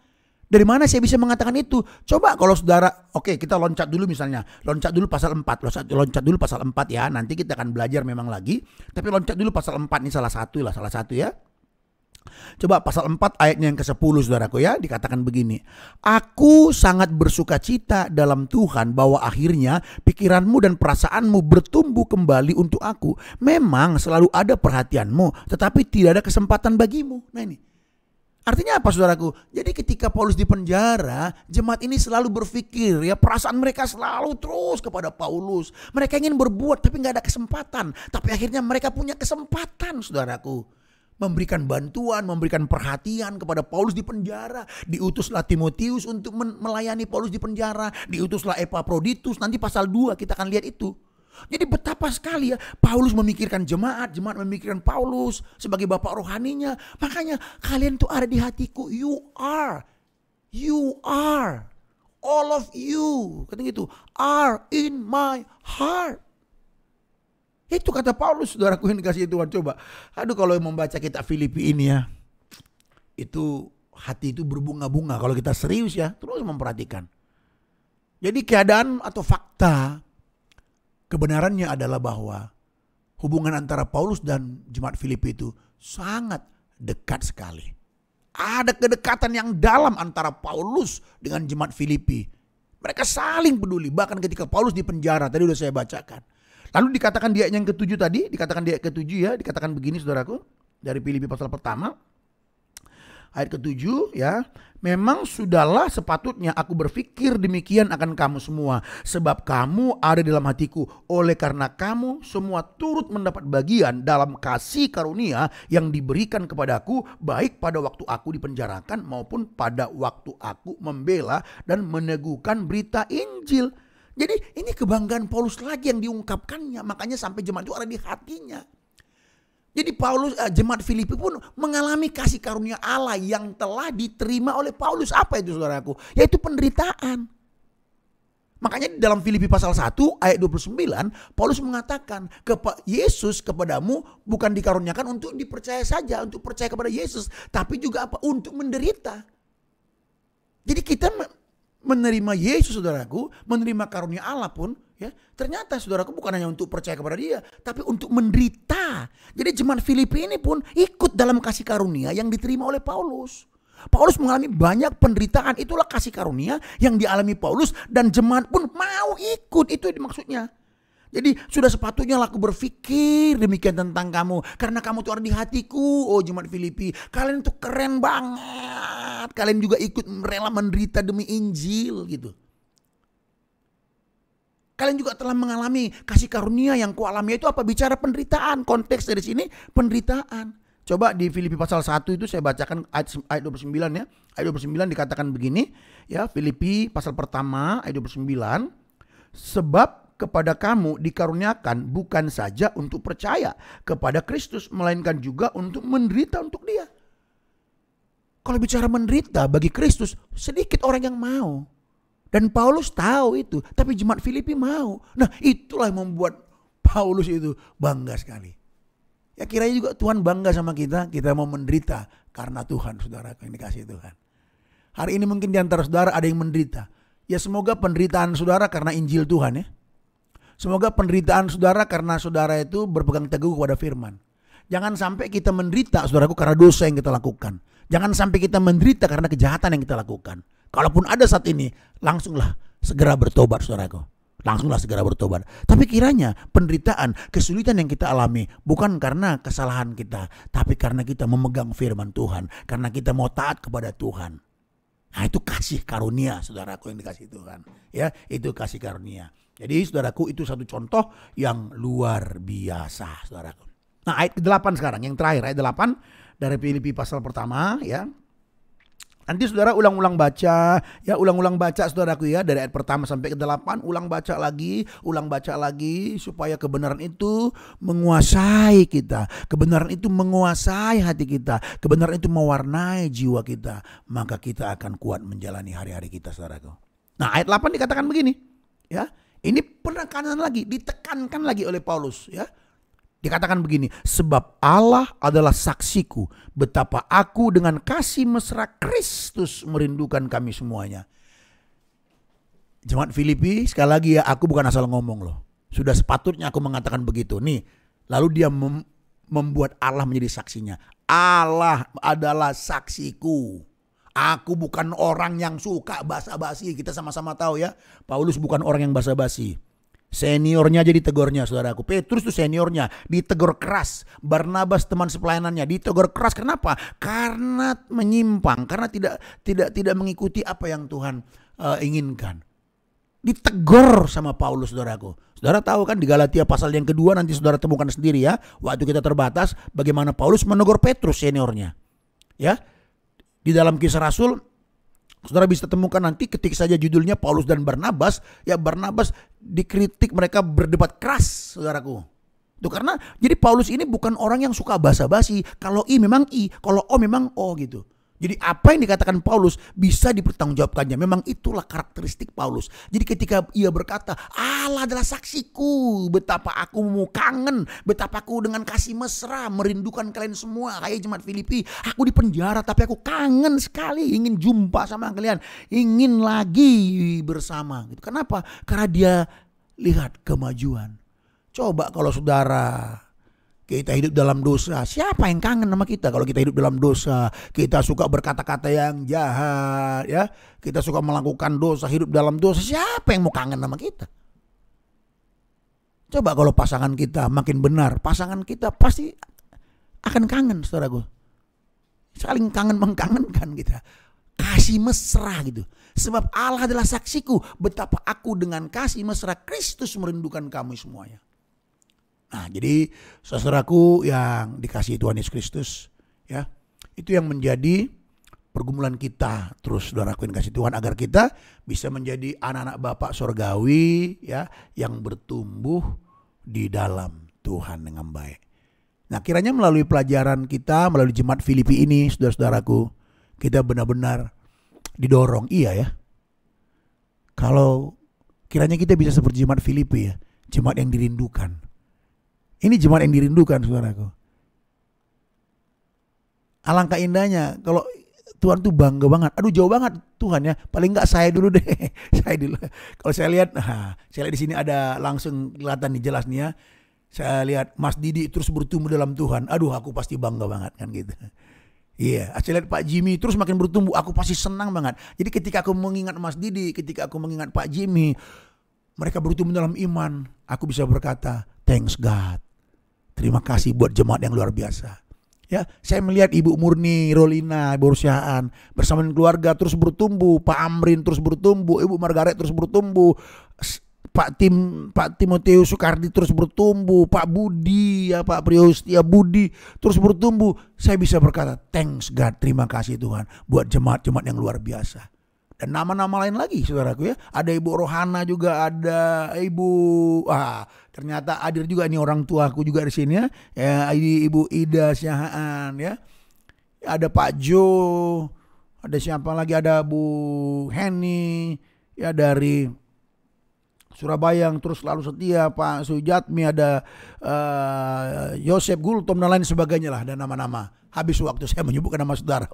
Dari mana saya bisa mengatakan itu? Coba kalau saudara, oke kita loncat dulu misalnya. Loncat dulu pasal 4. Loncat dulu pasal 4 ya. Nanti kita akan belajar memang lagi. Tapi loncat dulu pasal 4 ini salah satu ya. Coba pasal 4 ayatnya yang ke-10 saudaraku ya. Dikatakan begini. Aku sangat bersuka cita dalam Tuhan bahwa akhirnya pikiranmu dan perasaanmu bertumbuh kembali untuk aku. Memang selalu ada perhatianmu. Tetapi tidak ada kesempatan bagimu. Nah ini. Artinya apa saudaraku? Jadi ketika Paulus di penjara, jemaat ini selalu berpikir ya, perasaan mereka selalu terus kepada Paulus. Mereka ingin berbuat tapi nggak ada kesempatan. Tapi akhirnya mereka punya kesempatan, saudaraku. Memberikan bantuan, memberikan perhatian kepada Paulus di penjara. Diutuslah Timotius untuk melayani Paulus di penjara. Diutuslah Epaphroditus. Nanti pasal 2 kita akan lihat itu. Jadi betapa sekali ya Paulus memikirkan jemaat, jemaat memikirkan Paulus sebagai bapak rohaninya. Makanya kalian tuh ada di hatiku. You are, all of you, kata gitu, are in my heart. Itu kata Paulus, saudaraku yang dikasihi Tuhan. Coba, aduh kalau membaca kitab Filipi ini ya, itu hati itu berbunga-bunga kalau kita serius ya, terus memperhatikan. Jadi keadaan atau fakta, kebenarannya adalah bahwa hubungan antara Paulus dan jemaat Filipi itu sangat dekat sekali. Ada kedekatan yang dalam antara Paulus dengan jemaat Filipi. Mereka saling peduli. Bahkan ketika Paulus di penjara, tadi udah saya bacakan. Lalu dikatakan di ayat yang ke-7 tadi, dikatakan di ayat ke-7 ya, dikatakan begini saudaraku. Dari Filipi pasal pertama. Ayat ke-7 ya. Memang sudahlah sepatutnya aku berpikir demikian akan kamu semua, sebab kamu ada dalam hatiku. Oleh karena kamu semua turut mendapat bagian dalam kasih karunia yang diberikan kepadaku, baik pada waktu aku dipenjarakan maupun pada waktu aku membela dan meneguhkan berita Injil. Jadi ini kebanggaan Paulus lagi yang diungkapkannya, makanya sampai jemaat itu ada di hatinya. Jadi Paulus, jemaat Filipi pun mengalami kasih karunia Allah yang telah diterima oleh Paulus. Apa itu saudaraku? Yaitu penderitaan. Makanya dalam Filipi pasal 1 ayat 29 Paulus mengatakan, Yesus kepadamu bukan dikaruniakan untuk dipercaya saja, untuk percaya kepada Yesus, tapi juga apa? Untuk menderita. Jadi kita menerima Yesus saudaraku, menerima karunia Allah pun ya, ternyata saudaraku bukan hanya untuk percaya kepada dia, tapi untuk menderita. Jadi jemaat Filipi ini pun ikut dalam kasih karunia yang diterima oleh Paulus. Paulus mengalami banyak penderitaan, itulah kasih karunia yang dialami Paulus dan jemaat pun mau ikut, itu maksudnya. Jadi sudah sepatutnya aku berpikir demikian tentang kamu, karena kamu tuh ada di hatiku, oh jemaat Filipi. Kalian tuh keren banget, kalian juga ikut rela menderita demi Injil gitu. Kalian juga telah mengalami kasih karunia yang kualami, itu apa? Bicara penderitaan. Konteks dari sini penderitaan. Coba di Filipi pasal 1 itu saya bacakan ayat 29 ya. Ayat 29 dikatakan begini ya, Filipi pasal pertama ayat 29. Sebab kepada kamu dikaruniakan bukan saja untuk percaya kepada Kristus, melainkan juga untuk menderita untuk Dia. Kalau bicara menderita bagi Kristus, sedikit orang yang mau. Dan Paulus tahu itu, tapi jemaat Filipi mau. Nah, itulah yang membuat Paulus itu bangga sekali. Ya kiranya juga Tuhan bangga sama kita mau menderita karena Tuhan, saudara yang dikasihi Tuhan. Hari ini mungkin di antara saudara ada yang menderita. Ya semoga penderitaan saudara karena Injil Tuhan ya. Semoga penderitaan saudara karena saudara itu berpegang teguh kepada firman. Jangan sampai kita menderita saudaraku karena dosa yang kita lakukan. Jangan sampai kita menderita karena kejahatan yang kita lakukan. Kalaupun ada saat ini, langsunglah segera bertobat saudaraku. Langsunglah segera bertobat. Tapi kiranya penderitaan, kesulitan yang kita alami bukan karena kesalahan kita, tapi karena kita memegang firman Tuhan, karena kita mau taat kepada Tuhan. Nah, itu kasih karunia saudaraku yang dikasih Tuhan. Ya, itu kasih karunia. Jadi saudaraku, itu satu contoh yang luar biasa saudaraku. Nah, ayat ke-8 sekarang, yang terakhir ayat 8 dari Filipi pasal pertama ya. Nanti saudara ulang-ulang baca, ya ulang-ulang baca saudaraku ya, dari ayat pertama sampai ke-8, ulang baca lagi supaya kebenaran itu menguasai kita. Kebenaran itu menguasai hati kita, kebenaran itu mewarnai jiwa kita, maka kita akan kuat menjalani hari-hari kita saudaraku. Nah, ayat 8 dikatakan begini, ya. Ini penekanan lagi, ditekankan lagi oleh Paulus, ya. Dikatakan begini, sebab Allah adalah saksiku betapa aku dengan kasih mesra Kristus merindukan kami semuanya. Jemaat Filipi, sekali lagi ya, aku bukan asal ngomong loh. Sudah sepatutnya aku mengatakan begitu. Nih, lalu dia membuat Allah menjadi saksinya. Allah adalah saksiku. Aku bukan orang yang suka basa-basi. Kita sama-sama tahu ya, Paulus bukan orang yang basa-basi. Seniornya jadi tegurnya saudaraku. Petrus itu seniornya, ditegur keras. Barnabas teman sepelayanannya ditegur keras. Kenapa? Karena menyimpang, karena tidak mengikuti apa yang Tuhan inginkan. Ditegur sama Paulus saudaraku. Saudara tahu kan di Galatia pasal yang kedua, nanti saudara temukan sendiri ya, waktu kita terbatas, bagaimana Paulus menegur Petrus seniornya. Ya, di dalam Kisah Rasul saudara bisa temukan nanti, ketik saja judulnya Paulus dan Barnabas. Ya, Barnabas dikritik, mereka berdebat keras saudaraku. Itu karena jadi Paulus ini bukan orang yang suka basa-basi. Kalau I memang I, kalau O memang O gitu. Jadi apa yang dikatakan Paulus bisa dipertanggungjawabkannya. Memang itulah karakteristik Paulus. Jadi ketika ia berkata, Allah adalah saksiku betapa aku mau kangen, betapa aku dengan kasih mesra merindukan kalian semua. Hai jemaat Filipi, aku di penjara tapi aku kangen sekali, ingin jumpa sama kalian, ingin lagi bersama. Kenapa? Karena dia lihat kemajuan. Coba kalau saudara kita hidup dalam dosa, siapa yang kangen sama kita? Kalau kita hidup dalam dosa, kita suka berkata-kata yang jahat, ya, kita suka melakukan dosa, hidup dalam dosa, siapa yang mau kangen sama kita? Coba kalau pasangan kita makin benar, pasangan kita pasti akan kangen, saudaraku. saling kangen mengkangenkan kita. Kasih mesra gitu. Sebab Allah adalah saksiku betapa aku dengan kasih mesra Kristus merindukan kamu semuanya. Nah, jadi saudaraku yang dikasihi Tuhan Yesus Kristus, ya, itu yang menjadi pergumulan kita terus, saudaraku yang dikasihi Tuhan, agar kita bisa menjadi anak-anak Bapa sorgawi, ya, yang bertumbuh di dalam Tuhan dengan baik. Nah, kiranya melalui pelajaran kita, melalui jemaat Filipi ini, saudara-saudaraku, kita benar-benar didorong, iya ya. Kalau kiranya kita bisa seperti jemaat Filipi ya, jemaat yang dirindukan. Ini jemaat yang dirindukan, saudaraku. Alangkah indahnya kalau Tuhan tuh bangga banget. Aduh, jauh banget Tuhan ya. Paling enggak saya dulu deh. Saya dulu. Kalau saya lihat di sini ada langsung kelihatan nih, jelas nih ya. Saya lihat Mas Didi terus bertumbuh dalam Tuhan. Aduh, aku pasti bangga banget kan gitu. Iya, saya lihat Pak Jimmy terus makin bertumbuh, aku pasti senang banget. Jadi ketika aku mengingat Mas Didi, ketika aku mengingat Pak Jimmy, mereka bertumbuh dalam iman, aku bisa berkata, thanks God. Terima kasih buat jemaat yang luar biasa. Ya, saya melihat Ibu Murni, Rolina, Ibu Rusyaan bersama dengan keluarga terus bertumbuh, Pak Amrin terus bertumbuh, Ibu Margaret terus bertumbuh, Pak Timoteus Soekardi terus bertumbuh, Pak Budi, ya Pak Priostia Budi terus bertumbuh. Saya bisa berkata, thanks God, terima kasih Tuhan buat jemaat-jemaat yang luar biasa. Dan nama-nama lain lagi, saudaraku ya. Ada Ibu Rohana juga, ada Ibu, ternyata hadir juga ini orang tuaku juga di sini ya. Ibu Ida Syahaan ya. Ada Pak Jo, ada siapa lagi, ada Bu Henny ya dari Surabaya yang terus selalu setia, Pak Sujatmi, ada Yosef Gultom dan lain sebagainya lah, dan nama-nama. Habis waktu saya menyebutkan nama saudara.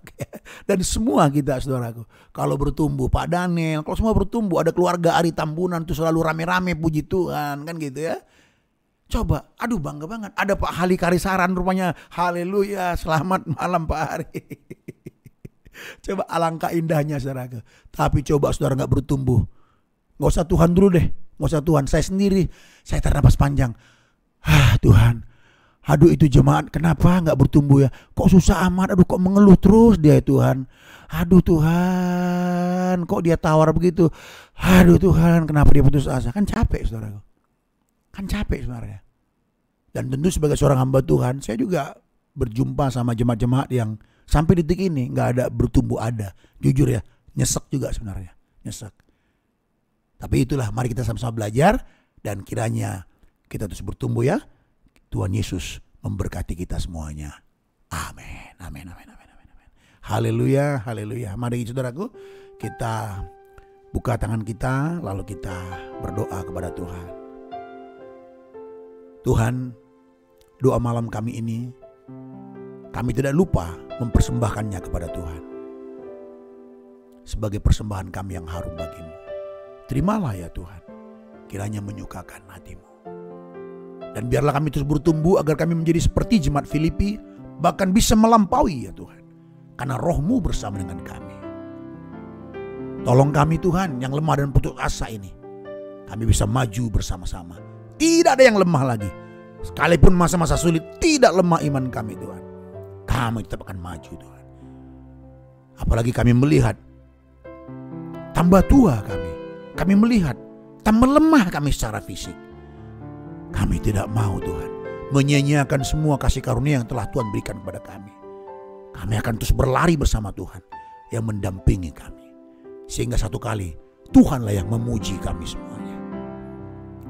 Dan semua kita, saudaraku, kalau bertumbuh, Pak Daniel, kalau semua bertumbuh, ada keluarga Ari Tambunan tuh selalu rame-rame, puji Tuhan kan gitu ya. Coba, aduh bangga banget. Ada Pak Hali Karisaran rupanya, haleluya, selamat malam Pak Hari. Coba alangkah indahnya, saudaraku. Tapi coba saudara gak bertumbuh, gak usah Tuhan dulu deh. Gak usah Tuhan, saya sendiri. Saya tarik napas panjang. Tuhan, aduh itu jemaat kenapa gak bertumbuh ya? Kok susah amat, aduh kok mengeluh terus dia Tuhan. Aduh Tuhan, kok dia tawar begitu. Aduh Tuhan, kenapa dia putus asa? Kan capek saudaraku. Kan capek sebenarnya. Dan tentu sebagai seorang hamba Tuhan, saya juga berjumpa sama jemaat-jemaat yang sampai detik ini gak ada bertumbuh ada. Jujur ya, nyesek juga sebenarnya. Nyesek. Tapi itulah, mari kita sama-sama belajar dan kiranya kita terus bertumbuh ya. Tuhan Yesus memberkati kita semuanya. Amin. Amin. Amin. Amin. Amin. Amin. Haleluya. Haleluya. Mari saudaraku, kita buka tangan kita lalu kita berdoa kepada Tuhan. Tuhan, doa malam kami ini kami tidak lupa mempersembahkannya kepada Tuhan sebagai persembahan kami yang harum bagimu. Terimalah ya Tuhan, kiranya menyukakan hatimu. Dan biarlah kami terus bertumbuh agar kami menjadi seperti jemaat Filipi, bahkan bisa melampaui ya Tuhan, karena roh-Mu bersama dengan kami. Tolong kami Tuhan yang lemah dan putus asa ini, kami bisa maju bersama-sama. Tidak ada yang lemah lagi. Sekalipun masa-masa sulit, tidak lemah iman kami Tuhan. Kami tetap akan maju Tuhan. Apalagi kami melihat tambah tua kami. Kami melihat tambah lemah kami secara fisik. Kami tidak mau Tuhan menyia-nyiakan semua kasih karunia yang telah Tuhan berikan kepada kami. Kami akan terus berlari bersama Tuhan yang mendampingi kami. Sehingga satu kali Tuhanlah yang memuji kami semuanya.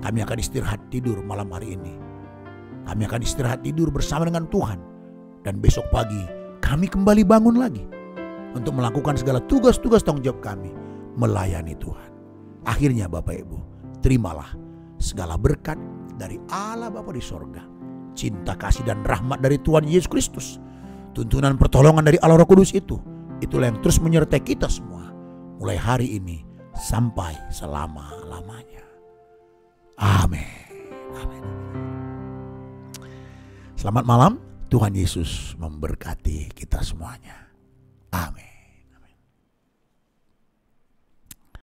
Kami akan istirahat tidur malam hari ini. Kami akan istirahat tidur bersama dengan Tuhan. Dan besok pagi kami kembali bangun lagi untuk melakukan segala tugas-tugas tanggung jawab kami melayani Tuhan. Akhirnya Bapak Ibu, terimalah segala berkat dari Allah Bapa di sorga, cinta kasih dan rahmat dari Tuhan Yesus Kristus, tuntunan pertolongan dari Allah Roh Kudus itulah yang terus menyertai kita semua mulai hari ini sampai selama-lamanya. Amin. Amin. Selamat malam, Tuhan Yesus memberkati kita semuanya. Amin.